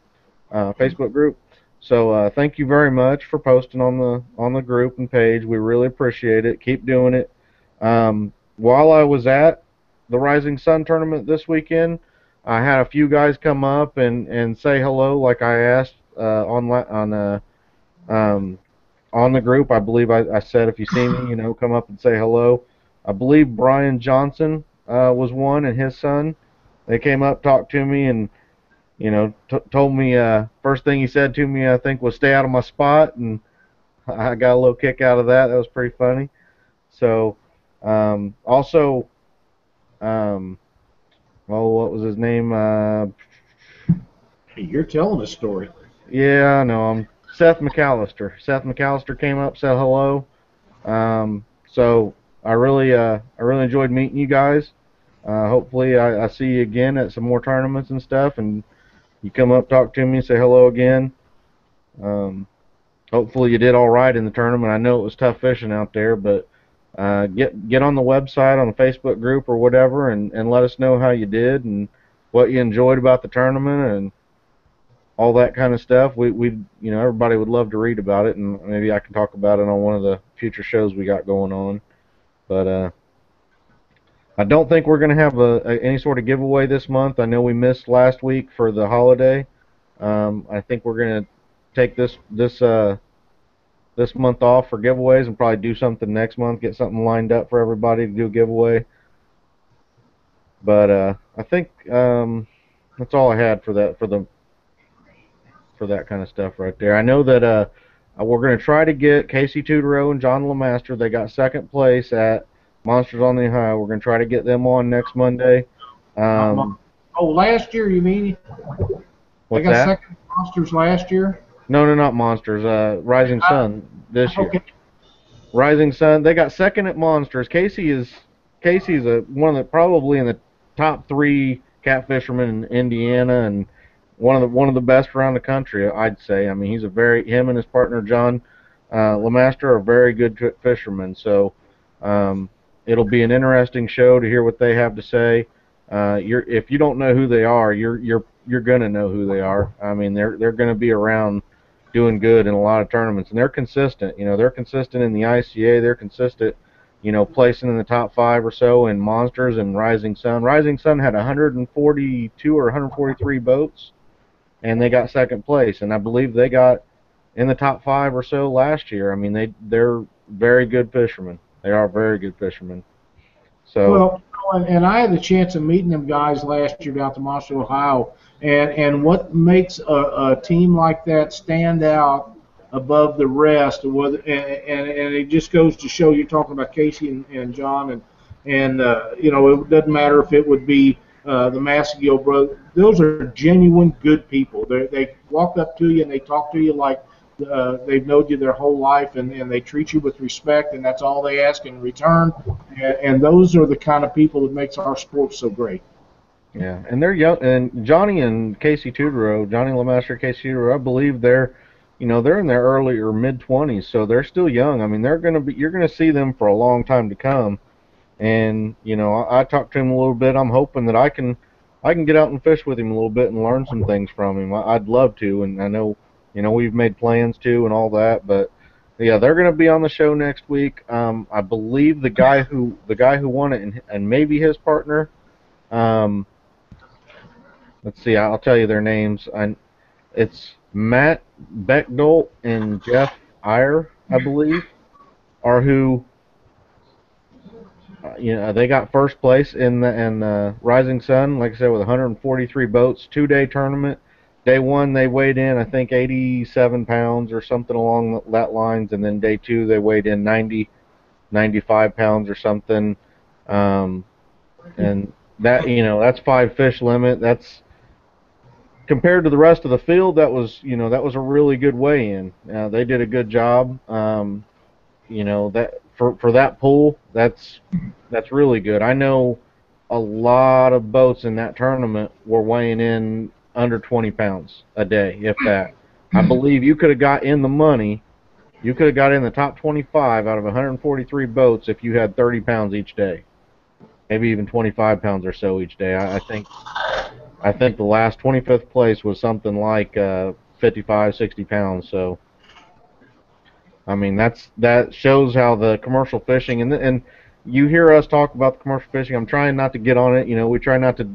So thank you very much for posting on the group and page. We really appreciate it. Keep doing it. While I was at the Rising Sun tournament this weekend. I had a few guys come up and say hello, like I asked um, on the group. I believe I said if you see me, come up and say hello. I believe Brian Johnson was one, and his son. They came up, talked to me, and told me first thing he said to me, I think, was stay out of my spot, and I got a little kick out of that. That was pretty funny. So, also, um, well, what was his name? You're telling a story. Yeah, I know. Seth McAllister. Seth McAllister came up, said hello. So I really enjoyed meeting you guys. Hopefully, I see you again at some more tournaments and stuff, and you come up, talk to me, say hello again. Um, Hopefully, you did all right in the tournament. I know it was tough fishing out there, but get on the website, on the Facebook group or whatever, and let us know how you did and what you enjoyed about the tournament and all that kind of stuff. Everybody would love to read about it, and maybe I can talk about it on one of the future shows we got going on. But I don't think we're going to have any sort of giveaway this month. I know we missed last week for the holiday. I think we're going to take this month off for giveaways and probably do something next month, get something lined up for everybody to do a giveaway. But I think that's all I had for that kind of stuff right there. I know that we're going to try to get Casey Tudorow and John Lemaster. They got second place at Monsters on the Ohio. We're going to try to get them on next Monday. Last year, you mean? What's they got that? Second Monsters last year? No, not Monsters. Rising Sun this year. Okay. Rising Sun. They got second at Monsters. Casey's probably in the top 3 catfishermen in Indiana, and one of the best around the country, I'd say. I mean, him and his partner John Lemaster are very good fishermen. So it'll be an interesting show to hear what they have to say. If you don't know who they are, you're gonna know who they are. I mean, they're gonna be around doing good in a lot of tournaments, and they're consistent. They're consistent in the ICA. They're consistent, placing in the top 5 or so in Monsters and Rising Sun. Rising Sun had 142 or 143 boats, and they got second place, and I believe they got in the top 5 or so last year. I mean, they're very good fishermen. They are very good fishermen. So. Well, and I had the chance of meeting them guys last year down at the Monster, Ohio, and what makes a team like that stand out above the rest, and it just goes to show, you're talking about Casey and John, and it doesn't matter if it would be the Massagill brothers. Those are genuine good people. They walk up to you and they talk to you like they've known you their whole life, and they treat you with respect, and that's all they ask in return. And those are the kind of people that makes our sport so great. Yeah, and they're young. And Johnny and Casey Tudorow, Johnny Lemaster, Casey Tudorow, I believe they're in their early or mid-20s, so they're still young. I mean, you're gonna see them for a long time to come. And I talked to him a little bit. I'm hoping that I can get out and fish with him a little bit and learn some things from him. I'd love to, and I know we've made plans to and all that. But yeah, they're going to be on the show next week. I believe the guy who won it and maybe his partner. Let's see, I'll tell you their names. It's Matt Beckdahl and Jeff Iyer, I believe, are who. They got first place in the Rising Sun, like I said, with 143 boats, 2-day tournament. Day 1 they weighed in, I think, 87 pounds or something along that lines, and then day 2 they weighed in 95 pounds or something. And that that's 5 fish limit. That's compared to the rest of the field. That was a really good weigh-in. They did a good job. That for that pool, that's really good. I know a lot of boats in that tournament were weighing in under 20 pounds a day, if that. I believe you could have got in the money. You could have got in the top 25 out of 143 boats if you had 30 pounds each day, maybe even 25 pounds or so each day. I think the last 25th place was something like 55, 60 pounds. So. I mean, that shows how the commercial fishing and you hear us talk about the commercial fishing. I'm trying not to get on it. You know, we try not to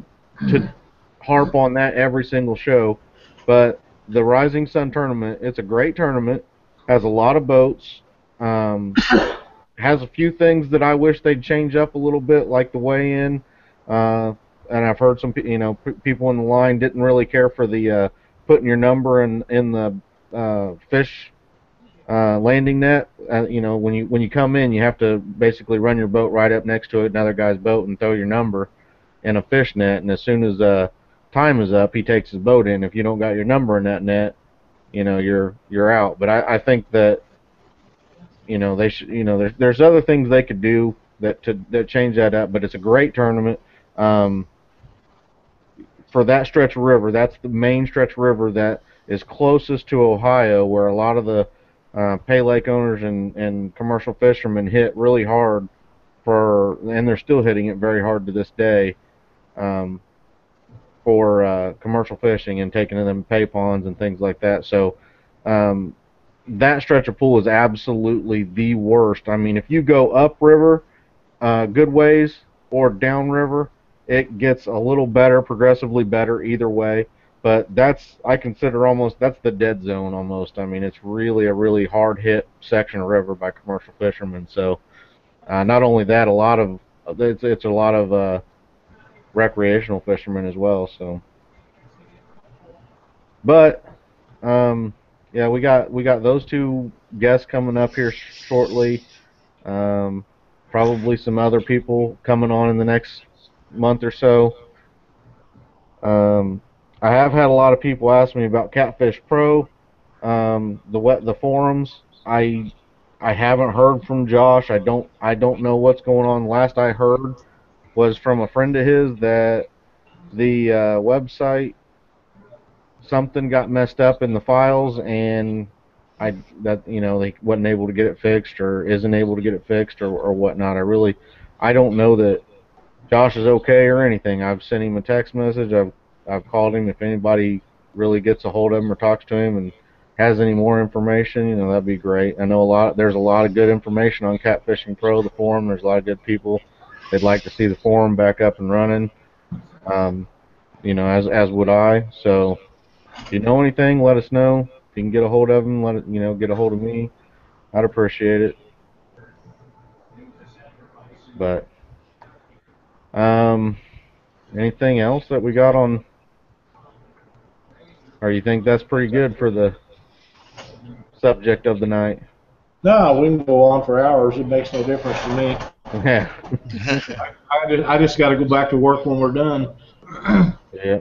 harp on that every single show, but the Rising Sun tournament, it's a great tournament. Has a lot of boats. Um, has a few things that I wish they'd change up a little bit, like the weigh-in. Uh, and I've heard some, people in the line didn't really care for the putting your number in the fish landing net. When you come in, you have to basically run your boat right up next to another guy's boat and throw your number in a fish net. And as soon as time is up, he takes his boat in. If you don't got your number in that net, you're out. But I think that they should. There's other things they could do that change that up. But it's a great tournament. Um, for that stretch of river, that's the main stretch of river that is closest to Ohio, where a lot of the pay lake owners and commercial fishermen hit really hard and they're still hitting it very hard to this day, um, for commercial fishing and taking them pay ponds and things like that. So um, that stretch of pool is absolutely the worst. I mean, if you go upriver good ways or downriver, it gets a little better, progressively better either way. But I consider that's the dead zone almost. I mean, it's really a really hard hit section of river by commercial fishermen. So not only that, it's a lot of recreational fishermen as well. So, but yeah, we got those two guests coming up here shortly. Um, Probably some other people coming on in the next month or so. Um, I have had a lot of people ask me about Catfish Pro, the forums. I haven't heard from Josh. I don't know what's going on. Last I heard was from a friend of his that the website, something got messed up in the files, and they wasn't able to get it fixed or isn't able to get it fixed or whatnot. I don't know that Josh is okay or anything. I've sent him a text message. I've called him. If anybody really gets a hold of him or talks to him and has any more information, that'd be great. I know there's a lot of good information on Catfishing Pro, the forum. There's a lot of good people. They'd like to see the forum back up and running. As would I. So if you know anything, let us know. If you can get a hold of him, get a hold of me. I'd appreciate it. But anything else that we got on? Or you think that's pretty good for the subject of the night? No, we can go on for hours. It makes no difference to me. Yeah. I just got to go back to work when we're done. Yeah.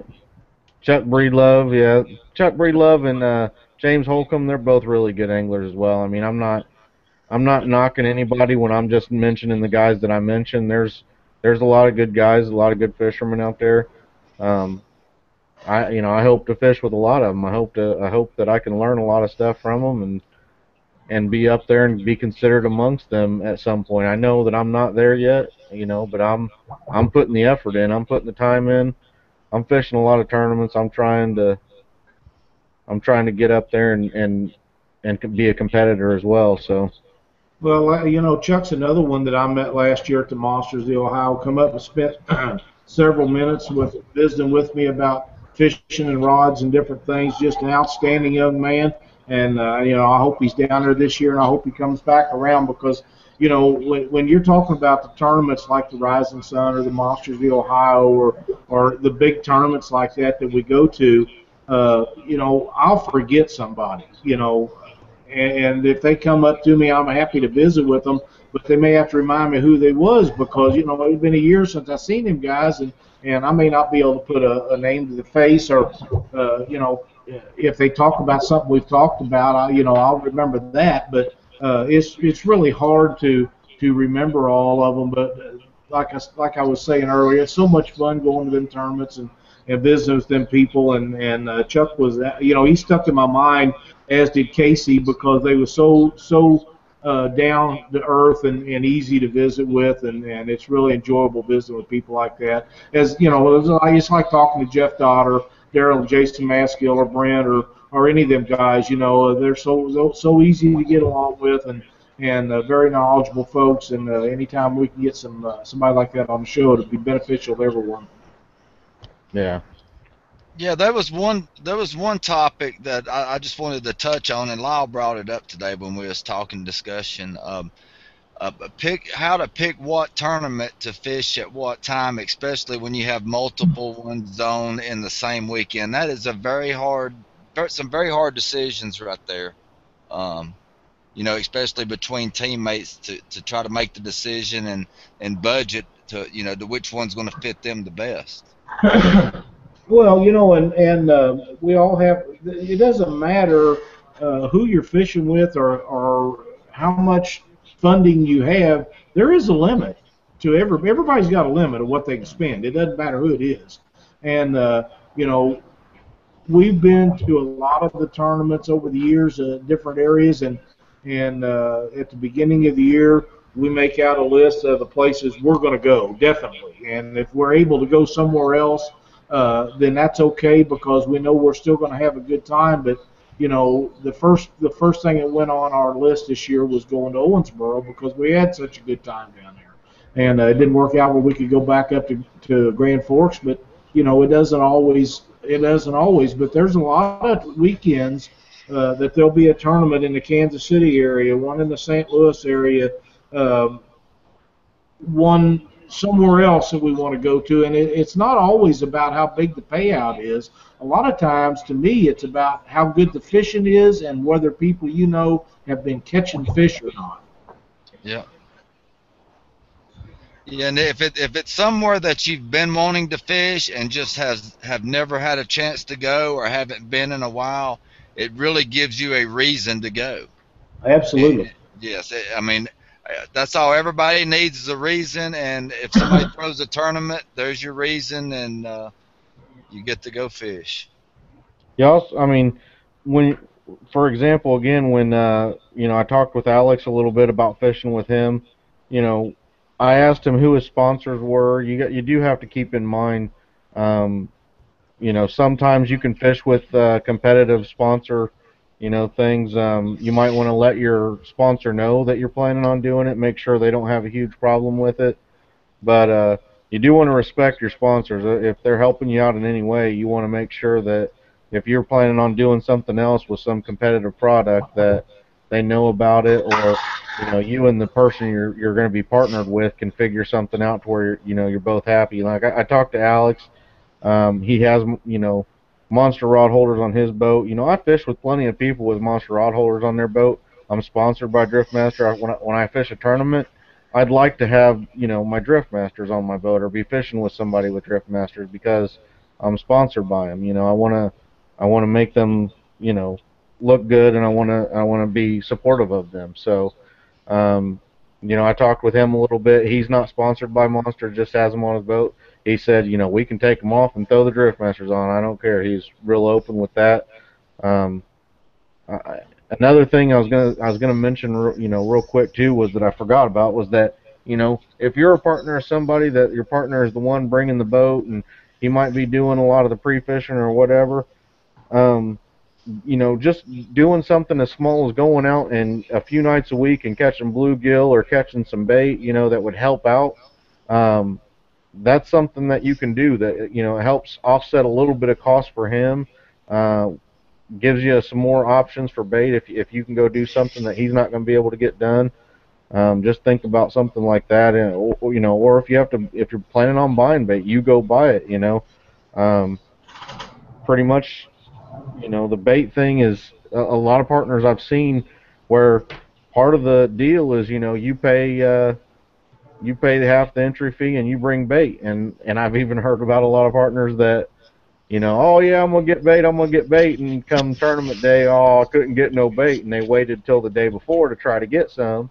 Chuck Breedlove, yeah. Chuck Breedlove and James Holcomb, they're both really good anglers as well. I mean, I'm not knocking anybody when I'm just mentioning the guys that I mentioned. There's a lot of good guys, a lot of good fishermen out there. I hope to fish with a lot of them. I hope that I can learn a lot of stuff from them and be up there and be considered amongst them at some point. I know that I'm not there yet, but I'm putting the effort in. I'm putting the time in. I'm fishing a lot of tournaments. I'm trying to get up there and be a competitor as well. So. Well, Chuck's another one that I met last year at the Monsters of Ohio. Come up and spent several minutes visiting with me about fishing and rods and different things. Just an outstanding young man, and I hope he's down there this year, and I hope he comes back around because when you're talking about the tournaments like the Rising Sun or the Monsters of Ohio or the big tournaments like that we go to, I'll forget somebody, and if they come up to me, I'm happy to visit with them, but they may have to remind me who they was because, it's been a year since I've seen them guys, and I may not be able to put a name to the face or, if they talk about something we've talked about, I'll remember that, but it's really hard to remember all of them, but like I was saying earlier, it's so much fun going to them tournaments and visiting with them people, and Chuck was, he stuck in my mind, as did Casey, because they were so down to earth and easy to visit with, and it's really enjoyable visiting with people like that. I just like talking to Jeff Dodd, Daryl, Jason Maskill, or Brent, or any of them guys. They're so easy to get along with, and and very knowledgeable folks. And anytime we can get somebody like that on the show, it'll be beneficial to everyone. Yeah. Yeah, there was one topic that I just wanted to touch on, and Lyle brought it up today when we was talking discussion. Pick how to pick what tournament to fish at what time, especially when you have multiple ones on in the same weekend. That is some very hard decisions right there. Um, especially between teammates to try to make the decision and budget to which one's going to fit them the best. Well, and we all have. It doesn't matter who you're fishing with or how much funding you have. There is a limit to everybody's got a limit of what they can spend. It doesn't matter who it is, and you know we've been to a lot of the tournaments over the years, different areas, and at the beginning of the year, we make out a list of the places we're going to go, definitely. And if we're able to go somewhere else, then that's okay because we know we're still going to have a good time. But the first thing that went on our list this year was going to Owensboro because we had such a good time down there. And it didn't work out where we could go back up to Grand Forks, but it doesn't always. But there's a lot of weekends that there'll be a tournament in the Kansas City area, one in the St. Louis area, um, one somewhere else that we want to go to. And it's not always about how big the payout is. A lot of times, to me, it's about how good the fishing is and whether people have been catching fish or not. Yeah. Yeah, and if it's somewhere that you've been wanting to fish and just have never had a chance to go or haven't been in a while, it really gives you a reason to go. Absolutely. Yes, I mean that's all everybody needs is a reason, and if somebody throws a tournament, there's your reason, and you get to go fish. Yeah. Also, I mean, when, for example, again, when I talked with Alex a little bit about fishing with him, you know, I asked him who his sponsors were. You do have to keep in mind, um, sometimes you can fish with competitive sponsor, things. You might want to let your sponsor know that you're planning on doing it. Make sure they don't have a huge problem with it. But you do want to respect your sponsors. If they're helping you out in any way, you want to make sure that if you're planning on doing something else with some competitive product, that they know about it, or you and the person you're going to be partnered with can figure something out to where you're both happy. Like I talked to Alex. He has monster rod holders on his boat. I fish with plenty of people with monster rod holders on their boat. I'm sponsored by Driftmaster. When I fish a tournament, I'd like to have my Driftmasters on my boat or be fishing with somebody with Driftmasters because I'm sponsored by them. I want to make them look good, and I want to be supportive of them. So um, I talked with him a little bit. He's not sponsored by Monster, just has them on his boat. He said, we can take them off and throw the Driftmasters on. I don't care. He's real open with that. Um, Another thing I was gonna mention, real quick too, was that I forgot about was that if you're a partner of somebody, that your partner is the one bringing the boat and he might be doing a lot of the pre-fishing or whatever. Um, just doing something as small as going out and a few nights a week and catching bluegill or catching some bait, that would help out. Um, that's something that you can do that helps offset a little bit of cost for him. Uh, Gives you some more options for bait if you can go do something that he's not going to be able to get done. Just think about something like that, and or if you're planning on buying bait, you go buy it. Um, Pretty much, the bait thing is a lot of partners I've seen where part of the deal is you pay half the entry fee and you bring bait, and I've even heard about a lot of partners that oh yeah, I'm gonna get bait, and come tournament day, oh, I couldn't get no bait, and they waited till the day before to try to get some,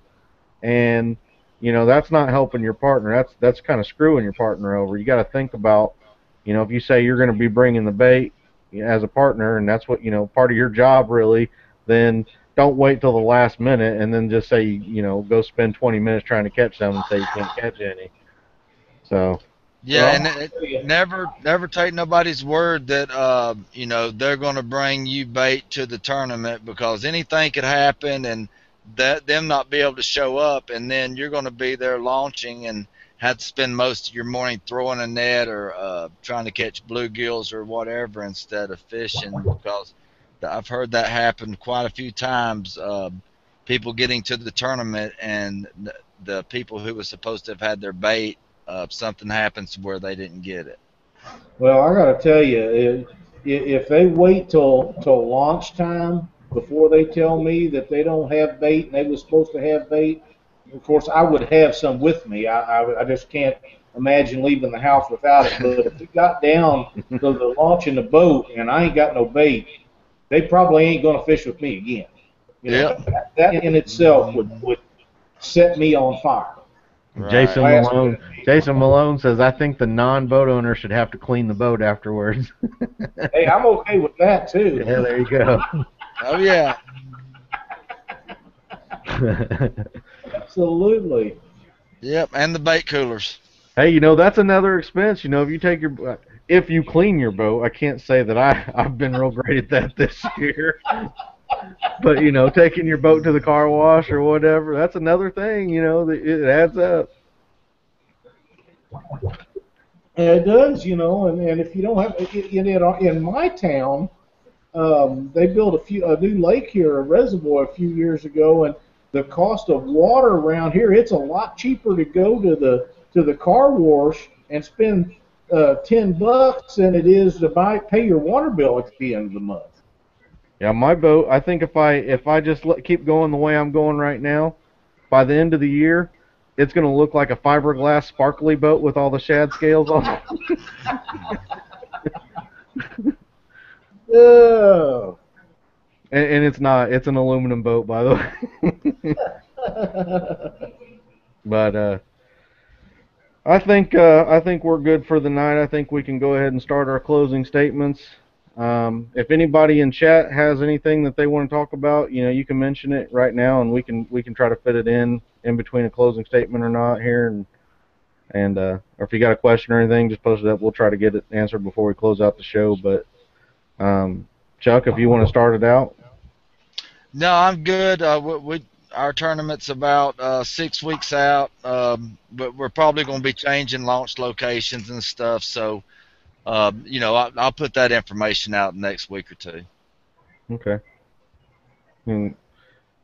and that's not helping your partner. That's kind of screwing your partner over. You got to think about, if you say you're going to be bringing the bait as a partner, and that's what part of your job really, then don't wait till the last minute and then just say go spend 20 minutes trying to catch some and say you can't catch any. So Yeah, Well, and never take nobody's word that they're going to bring you bait to the tournament because anything could happen, and them not be able to show up, and then you're going to be there launching and have to spend most of your morning throwing a net or trying to catch bluegills or whatever instead of fishing, because I've heard that happen quite a few times. People getting to the tournament and the people who were supposed to have had their bait, something happens where they didn't get it. Well, I got to tell you, if they wait till launch time before they tell me that they don't have bait and they were supposed to have bait, of course I would have some with me. I just can't imagine leaving the house without it. But if it got down to the launching the boat and I ain't got no bait, they probably ain't going to fish with me again. You know, Yep. that in itself would set me on fire. Right. Jason Last Malone. Jason Malone says, "I think the non-boat owner should have to clean the boat afterwards." Hey, I'm okay with that too. Yeah, there you go. Oh yeah. Absolutely. Yep. And the bait coolers. Hey, that's another expense. If you take if you clean your boat, I can't say that I've been real great at that this year. But taking your boat to the car wash or whatever, that's another thing. It adds up. And it does, and if you don't have in my town, they built a new lake here, a reservoir a few years ago, and the cost of water around here, it's a lot cheaper to go to the car wash and spend $10 than it is to pay your water bill at the end of the month. Yeah, my boat. I think if I just keep going the way I'm going right now, by the end of the year, it's going to look like a fiberglass sparkly boat with all the shad scales on it. Oh. And it's not. It's an aluminum boat, by the way. But I think we're good for the night. I think we can go ahead and start our closing statements. If anybody in chat has anything that they want to talk about, you can mention it right now, and we can try to fit it in between a closing statement or not here, and or if you got a question or anything, just post it up. We'll try to get it answered before we close out the show. But Chuck, if you want to start it out. No, I'm good. Our tournament's about 6 weeks out, but we're probably going to be changing launch locations and stuff. So, I'll put that information out next week or two. Okay. And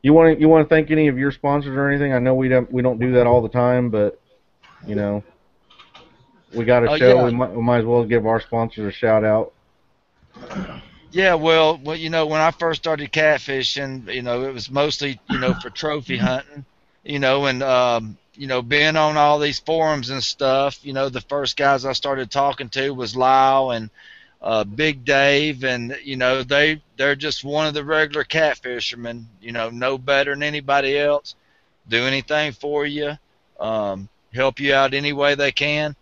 you want to thank any of your sponsors or anything? I know we don't do that all the time, but we got a Oh show. yeah, We might as well give our sponsors a shout out. yeah. Well, when I first started catfishing, it was mostly for trophy hunting, and being on all these forums and stuff. The first guys I started talking to was Lyle and Big Dave, and they're just one of the regular catfishermen. No better than anybody else. Do anything for you, help you out any way they can.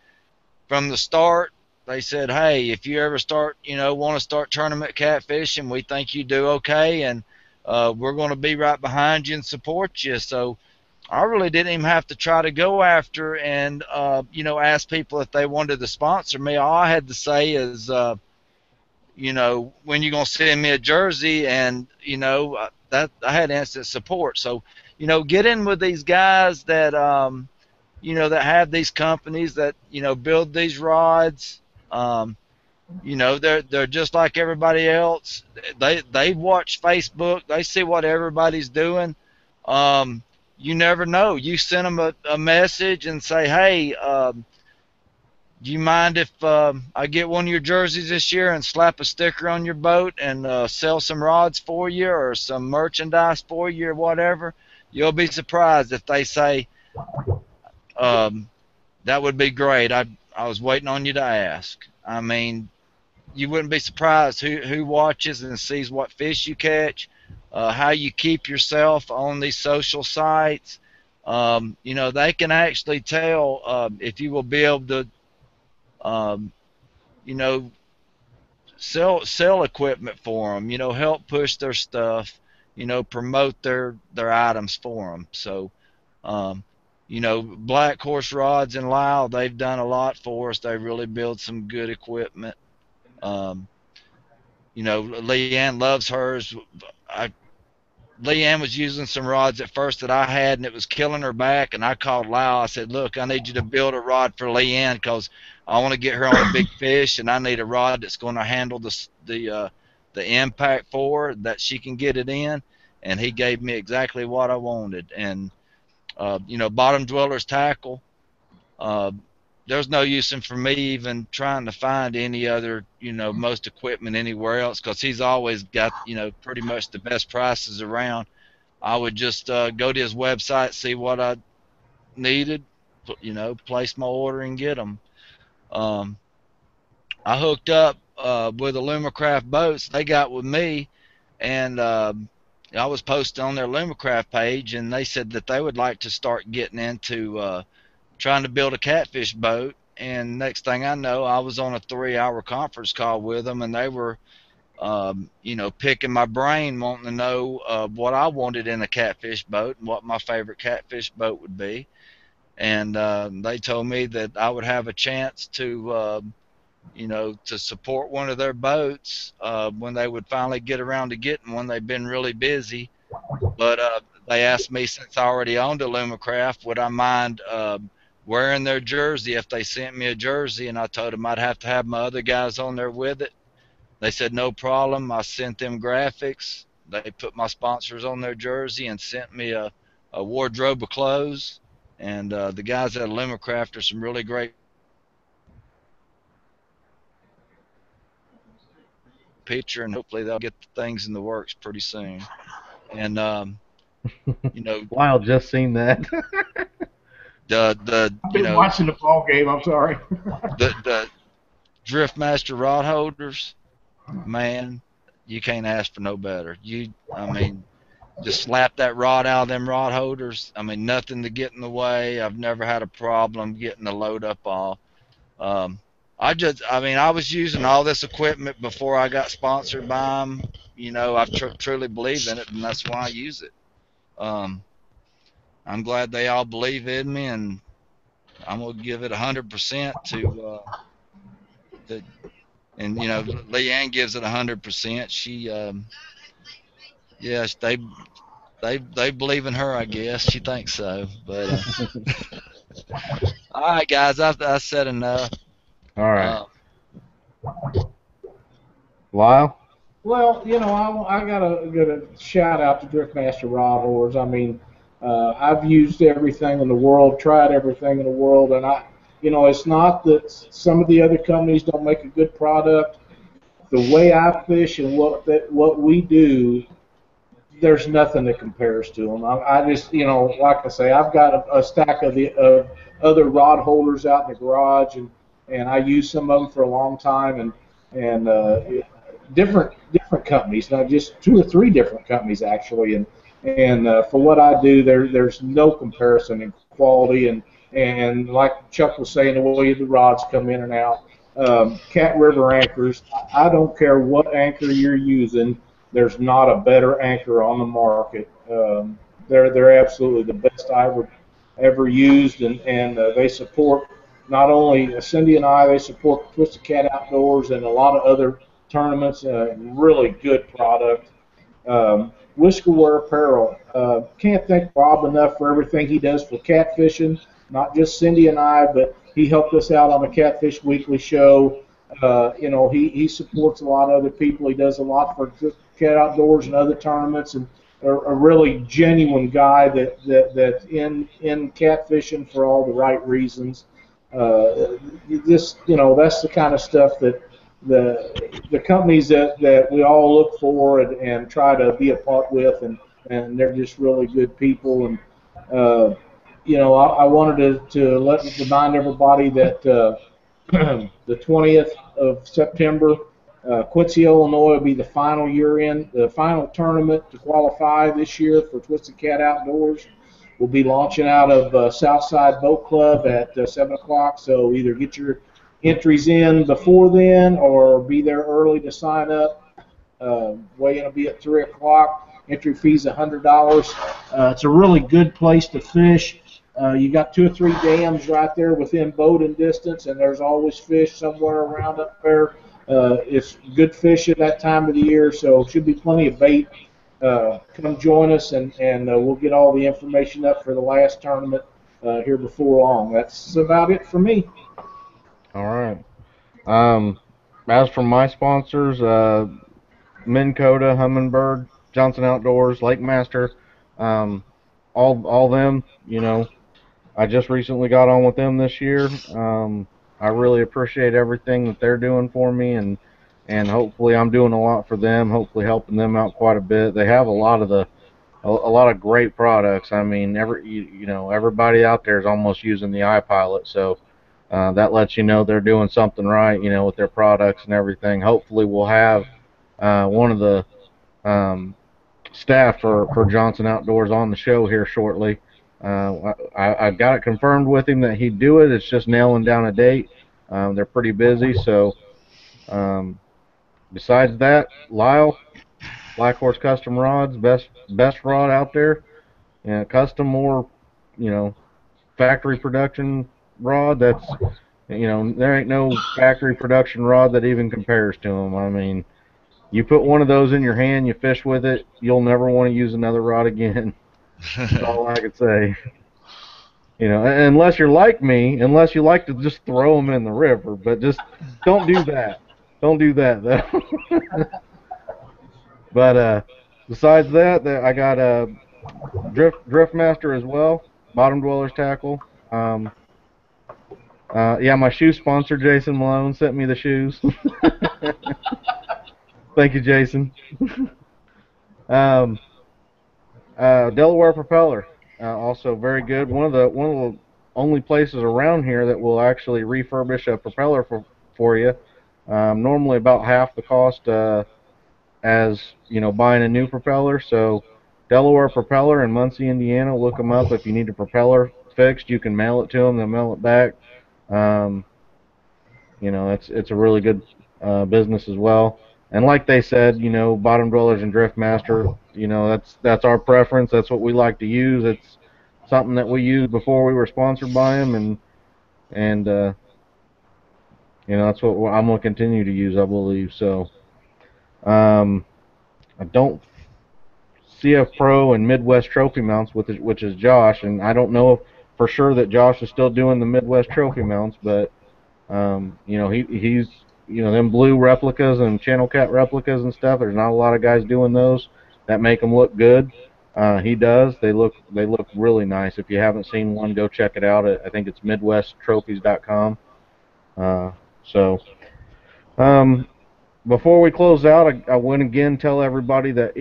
From the start, they said, "Hey, if you ever want to start tournament catfishing, we think you do okay, and we're going to be right behind you and support you." So I really didn't even have to try to go after and ask people if they wanted to sponsor me. All I had to say is, when you gonna send me a jersey, and that I had instant support. So get in with these guys that that have these companies that build these rods. They're just like everybody else. They watch Facebook. They see what everybody's doing. You never know. You send them a message and say, "Hey, do you mind if I get one of your jerseys this year and slap a sticker on your boat and sell some rods for you or some merchandise for you or whatever?" You'll be surprised if they say, "That would be great. I was waiting on you to ask." I mean, you wouldn't be surprised who watches and sees what fish you catch, how you keep yourself on these social sites. They can actually tell if you will be able to, um, you know, sell equipment for them. Help push their stuff. Promote their items for them. So, Black Horse Rods and Lyle, they've done a lot for us. They really build some good equipment. Um, Leanne loves hers. Leanne was using some rods at first that I had, and it was killing her back. And I called Lyle. I said, "Look, I need you to build a rod for Leanne because I want to get her on a big fish, and I need a rod that's going to handle the impact for her that she can get it in." And he gave me exactly what I wanted. And bottom dwellers tackle. Uh, there's no use in for me even trying to find any other, most equipment anywhere else because he's always got, pretty much the best prices around. I would just go to his website, see what I needed, place my order and get them. Um, I hooked up with the Lumacraft boats. They got with me, and I was posting on their Lumacraft page, and they said that they would like to start getting into trying to build a catfish boat. And next thing I know, I was on a 3-hour conference call with them, and they were, picking my brain, wanting to know what I wanted in a catfish boat and what my favorite catfish boat would be. And they told me that I would have a chance to support one of their boats when they would finally get around to getting one. They've been really busy, but they asked me, since I already owned a Lumacraft, would I mind wearing their jersey if they sent me a jersey, and I told them I'd have to have my other guys on there with it. They said no problem. I sent them graphics. They put my sponsors on their jersey and sent me a wardrobe of clothes. And the guys at Lumacraft are some really great picture, and hopefully they'll get the things in the works pretty soon. And you know Lyle just seen that. the I've been watching the ball game. I'm sorry. the Driftmaster rod holders, man, you can't ask for no better. I mean, just slap that rod out of them rod holders. I mean, nothing to get in the way. I've never had a problem getting the load up all. Um, I was using all this equipment before I got sponsored by them. I truly believe in it, and that's why I use it. Um, I'm glad they all believe in me, and I'm gonna give it 100% to and Leanne gives it 100%. Yes, they believe in her, I guess. She thinks so. But all right, guys, I said enough. All right. Lyle? Well, I got a shout out to Driftmaster rod holders. I mean, I've used everything in the world, tried everything in the world, and it's not that some of the other companies don't make a good product. The way I fish and what we do, there's nothing that compares to them. I just, like I say, I've got a stack of other rod holders out in the garage, and I use some of them for a long time, and different companies, not just 2 or 3 different companies actually, and for what I do, there's no comparison in quality, and like Chuck was saying, the way the rods come in and out. Cat River anchors, I don't care what anchor you're using, there's not a better anchor on the market. They're absolutely the best I ever used, and they support not only Cindy and I, they support Twisted Cat Outdoors and a lot of other tournaments. Really good product. Whiskerware Apparel. Can't thank Bob enough for everything he does for catfishing. Not just Cindy and I, but he helped us out on the Catfish Weekly show. He supports a lot of other people. He does a lot for Cat Outdoors and other tournaments, and a really genuine guy that's in catfishing for all the right reasons. That's the kind of stuff that the companies that we all look for and try to be a part with, and they're just really good people. And I wanted to remind everybody that the 20th of September, Quincy, Illinois will be the final tournament to qualify this year for Twisted Cat Outdoors. We'll be launching out of Southside Boat Club at 7 o'clock, so either get your entries in before then or be there early to sign up. Weigh-in will be at 3 o'clock. Entry fee is $100. It's a really good place to fish. You got 2 or 3 dams right there within boating distance, and there's always fish somewhere around up there. It's good fish at that time of the year, so should be plenty of bait come join us, and we'll get all the information up for the last tournament here before long. That's about it for me. All right. As for my sponsors, Minn Kota, Humminbird, Johnson Outdoors, Lake Master, um, all them. I just recently got on with them this year. I really appreciate everything that they're doing for me, and hopefully I'm doing a lot for them. Hopefully helping them out quite a bit. They have a lot of great products. I mean, everybody out there is almost using the iPilot, so that lets you know they're doing something right. With their products and everything. Hopefully we'll have one of the um, staff for Johnson Outdoors on the show here shortly. I got it confirmed with him that he'd do it. It's just nailing down a date. They're pretty busy, so um, besides that, Lyle, Black Horse Custom Rods, best rod out there. Custom or factory production rod. There ain't no factory production rod that even compares to them. I mean, you put one of those in your hand, you fish with it, you'll never want to use another rod again. That's all I could say. Unless you're like me, unless you like to just throw them in the river, but just don't do that. Don't do that though. But besides that, I got a Driftmaster as well, Bottom Dwellers tackle. Yeah, my shoe sponsor Jason Malone sent me the shoes. Thank you, Jason. um, Delaware Propeller, also very good. One of the only places around here that will actually refurbish a propeller for you. Normally about half the cost as buying a new propeller. So Delaware Propeller in Muncie, Indiana. Look them up if you need a propeller fixed. You can mail it to them. They'll mail it back. Um, it's a really good business as well. And like they said, Bottom Dwellers and Driftmaster, that's our preference. That's what we like to use. It's something that we used before we were sponsored by them, and that's what I'm gonna continue to use, I believe. So, I don't CF Pro and Midwest Trophy mounts, which is Josh, and I don't know for sure that Josh is still doing the Midwest Trophy mounts, but he's them blue replicas and Channel Cat replicas and stuff. There's not a lot of guys doing those that make them look good. He does. They look really nice. If you haven't seen one, go check it out. I think it's MidwestTrophies.com. So before we close out, I want to again tell everybody that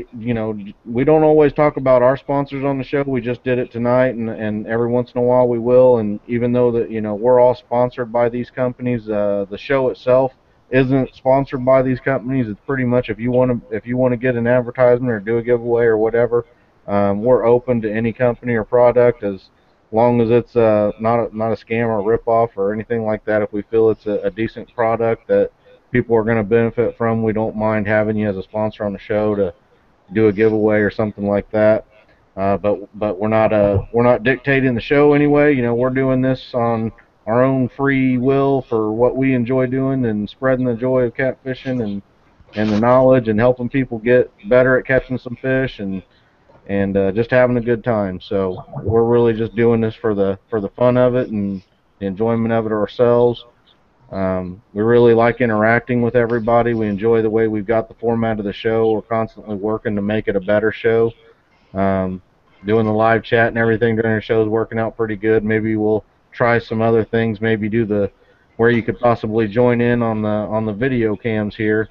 we don't always talk about our sponsors on the show. We just did it tonight, and every once in a while we will. And even though that we're all sponsored by these companies, the show itself isn't sponsored by these companies. It's pretty much if you want to get an advertisement or do a giveaway or whatever, we're open to any company or product as long as it's not a scam or a ripoff or anything like that. If we feel it's a decent product that people are going to benefit from, we don't mind having you as a sponsor on the show to do a giveaway or something like that. But we're not dictating the show anyway. We're doing this on our own free will for what we enjoy doing and spreading the joy of catfishing and the knowledge and helping people get better at catching some fish and just having a good time. So we're really just doing this for the fun of it and the enjoyment of it ourselves. We really like interacting with everybody. We enjoy the way we've got the format of the show. We're constantly working to make it a better show. Doing the live chat and everything during the show is working out pretty good. Maybe we'll try some other things. Maybe do where you could possibly join in on the video cams here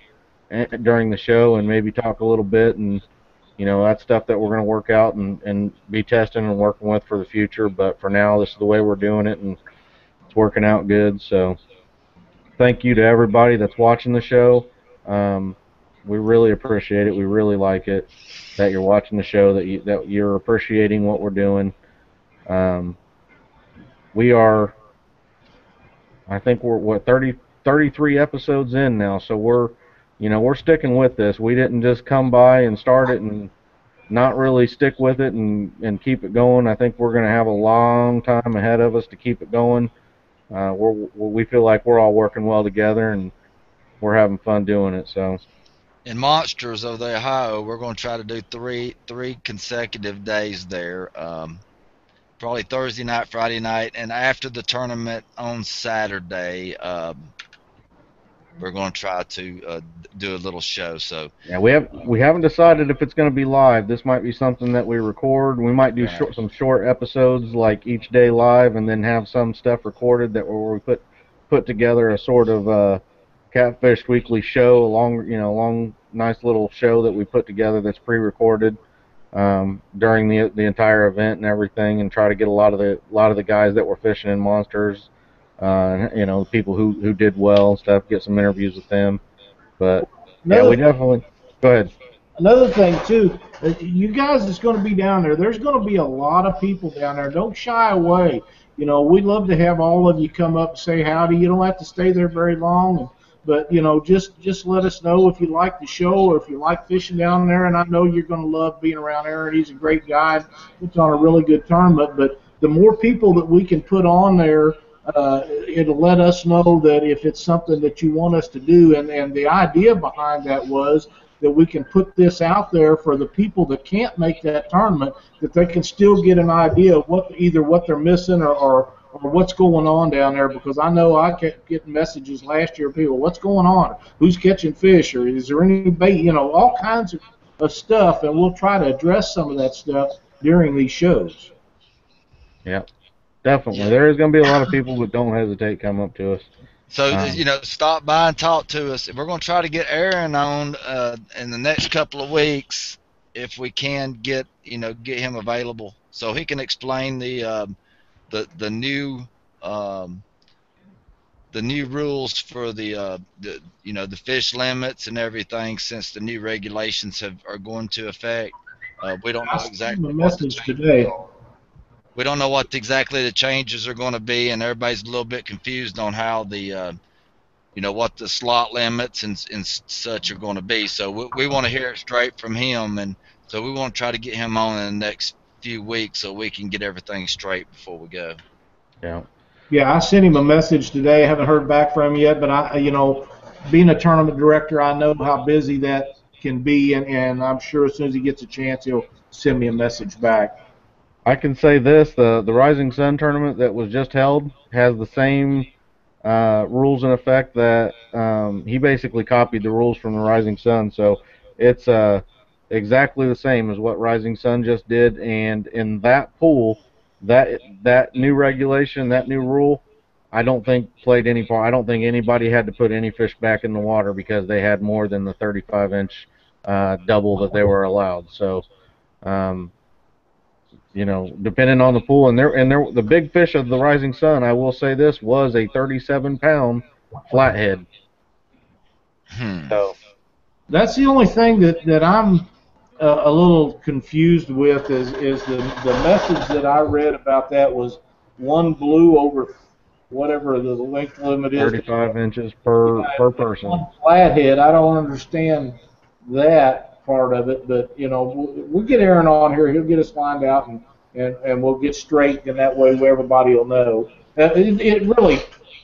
during the show and maybe talk a little bit, and that's stuff that we're going to work out and be testing and working with for the future. But for now, this is the way we're doing it, and it's working out good. So thank you to everybody that's watching the show. We really appreciate it. We really like it that you're watching the show, that you're appreciating what we're doing. We are, I think we're 33 episodes in now, so we're sticking with this. We didn't just come by and start it and not really stick with it and keep it going. I think we're going to have a long time ahead of us to keep it going. We feel like we're all working well together and we're having fun doing it. So in Monsters of the Ohio, we're going to try to do three consecutive days there. Probably Thursday night, Friday night, and after the tournament on Saturday, we're going to try to do a little show. So Yeah, we haven't decided if it's going to be live. This might be something that we record. We might do right. some short episodes like each day live, and then have some stuff recorded that where we put together a sort of Catfish Weekly show, long nice little show that we put together that's pre-recorded during the entire event and everything, and try to get a lot of the guys that were fishing in Monsters, people who did well and stuff, get some interviews with them. But yeah, we Another definitely go ahead. Another thing too, you guys that's going to be down there, there's going to be a lot of people down there. Don't shy away. We'd love to have all of you come up and say howdy. You don't have to stay there very long, but just let us know if you like the show or if you like fishing down there. And I know you're going to love being around Aaron. He's a great guy. Puts on a really good tournament. But the more people that we can put on there, it'll let us know that if it's something that you want us to do. And the idea behind that was that we can put this out there for the people that can't make that tournament, that they can still get an idea of either what they're missing or what's going on down there. Because I know I kept getting messages last year, people, what's going on? Who's catching fish? Or is there any bait? All kinds of stuff, and we'll try to address some of that stuff during these shows. Yeah, definitely. Yeah. There is going to be a lot of people, but don't hesitate to come up to us. So Um, stop by and talk to us. We're going to try to get Aaron on in the next couple of weeks if we can get him available so he can explain the new um, the new rules for the fish limits and everything since the new regulations are going to affect. We don't I know sent him exactly a what the message changes today. are. We don't know what exactly the changes are going to be, and everybody's a little bit confused on how what the slot limits and such are going to be. So we want to hear it straight from him, and so we want to try to get him on in the next few weeks so we can get everything straight before we go. yeah. Yeah, I sent him a message today. I haven't heard back from him yet, but being a tournament director, I know how busy that can be, and I'm sure as soon as he gets a chance, he'll send me a message back. I can say this: the Rising Sun tournament that was just held has the same rules in effect that he basically copied the rules from the Rising Sun. So it's exactly the same as what Rising Sun just did. And in that pool, that new regulation, that new rule, I don't think played any part. I don't think anybody had to put any fish back in the water because they had more than the 35-inch double that they were allowed. So. Um, depending on the pool, and the big fish of the Rising Sun, I will say this, was a 37-pound flathead. Hmm. So That's the only thing that I'm a little confused with is the message that I read about that was one blue over whatever the length limit is. 35 inches You per have person. one flathead. I don't understand that part of it, but we'll get Aaron on here. He'll get us lined out, and we'll get straight, and that way everybody will know. It really,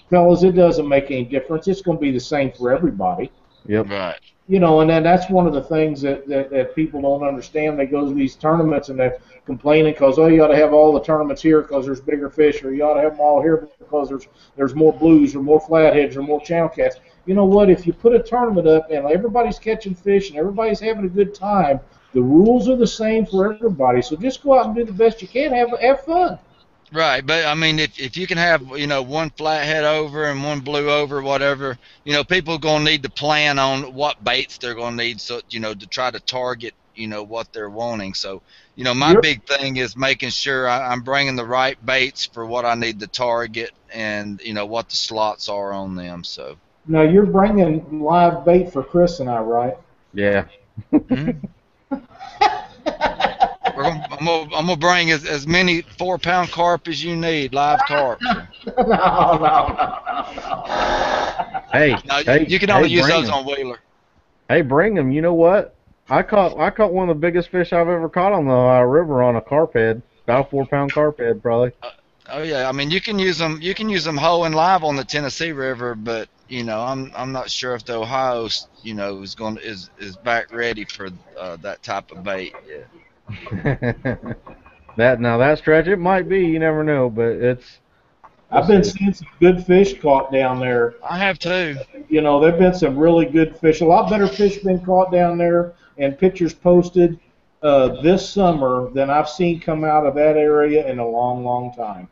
fellas, it doesn't make any difference. It's going to be the same for everybody. Yep. Right. And then that's one of the things that people don't understand. They go to these tournaments and they're complaining because, oh, you ought to have all the tournaments here because there's bigger fish, or you ought to have them all here because there's more blues or more flatheads or more channel cats. You know what? If you put a tournament up and everybody's catching fish and everybody's having a good time, the rules are the same for everybody. So just go out and do the best you can. Have fun. Right, but I mean, if you can have one flathead over and one blue over, whatever, people are gonna need to plan on what baits they're gonna need, so to try to target what they're wanting. So my You're big thing is making sure I'm bringing the right baits for what I need to target, and what the slots are on them. So Now you're bringing live bait for Chris and I, right? Yeah. mhm. I'm gonna bring as many 4-pound carp as you need, live carp. So. No. Hey, No, hey, you can hey, only use bring those them. on Wheeler. Hey, bring them. You know what? I caught one of the biggest fish I've ever caught on the River on a carp head. About a 4-pound carp head, probably. Oh yeah, I mean you can use them. You can use them whole and live on the Tennessee River, but I'm not sure if the Ohio is back ready for that type of bait yet. That stretch, it might be. You never know, but we'll I've been see. seeing some good fish caught down there. I have too. There've been some really good fish. A lot better fish been caught down there, and pictures posted this summer than I've seen come out of that area in a long, long time.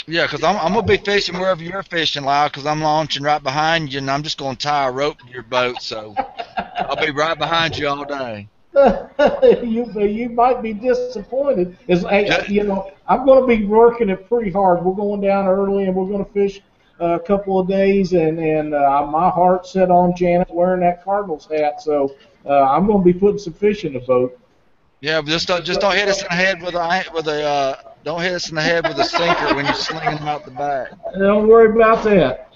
Yeah, because I'm gonna be fishing wherever you're fishing, Lyle. Because I'm launching right behind you, and I'm just gonna tie a rope to your boat, so I'll be right behind you all day. You might be disappointed. Ju- I'm going to be working it pretty hard. We're going down early and we're going to fish a couple of days, and my heart's set on Janet wearing that Cardinals hat. So I'm going to be putting some fish in the boat. yeah, but just don't hit us in the head with a don't hit us in the head with a sinker when you're slinging them out the back. Don't worry about that.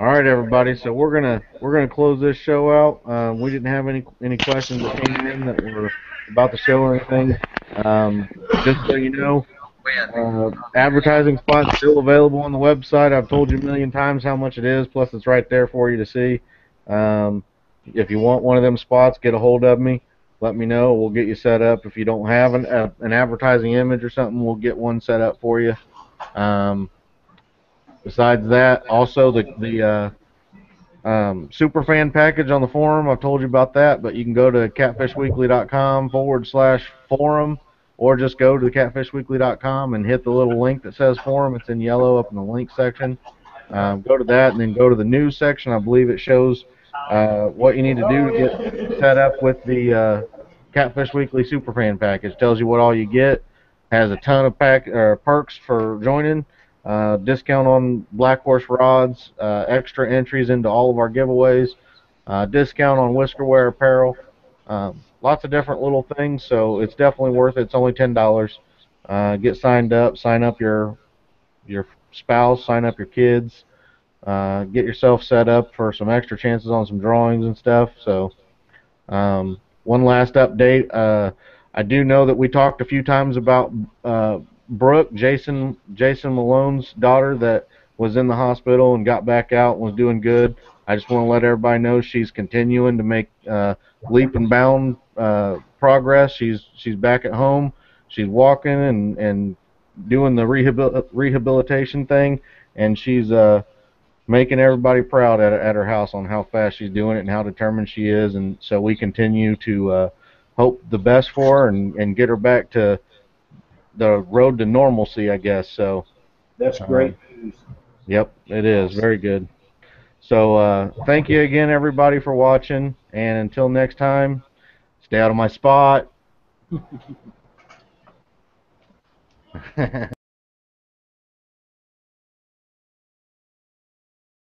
All right, everybody. So we're gonna close this show out. We didn't have any questions that came in that were about the show or anything. Just so you know, advertising spot's still available on the website. I've told you a million times how much it is. Plus, it's right there for you to see. If you want one of them spots, get a hold of me. Let me know. We'll get you set up. If you don't have an advertising image or something, we'll get one set up for you. Um, Besides that, also the super fan package on the forum. I've told you about that, but you can go to catfishweekly.com/forum, or just go to catfishweekly.com and hit the little link that says forum. It's in yellow up in the link section. Go to that and then go to the news section. I believe it shows what you need to do to get set up with the Catfish Weekly Superfan package. Tells you what all you get. Has a ton of perks for joining. Discount on Black Horse rods. Extra entries into all of our giveaways. Discount on whiskerware apparel. Lots of different little things. So it's definitely worth it. It's only $10. Get signed up. Sign up your spouse. Sign up your kids. Get yourself set up for some extra chances on some drawings and stuff. So, one last update. I do know that we talked a few times about Brooke, Jason Malone's daughter, that was in the hospital and got back out and was doing good. I just want to let everybody know she's continuing to make leap and bound progress. She's back at home. She's walking and doing the rehabilitation thing, and she's making everybody proud at her house on how fast she's doing it and how determined she is. And so we continue to hope the best for her and get her back to the road to normalcy, I guess. So, That's great news. yep, it is very good. So thank you again, everybody, for watching. And until next time, stay out of my spot.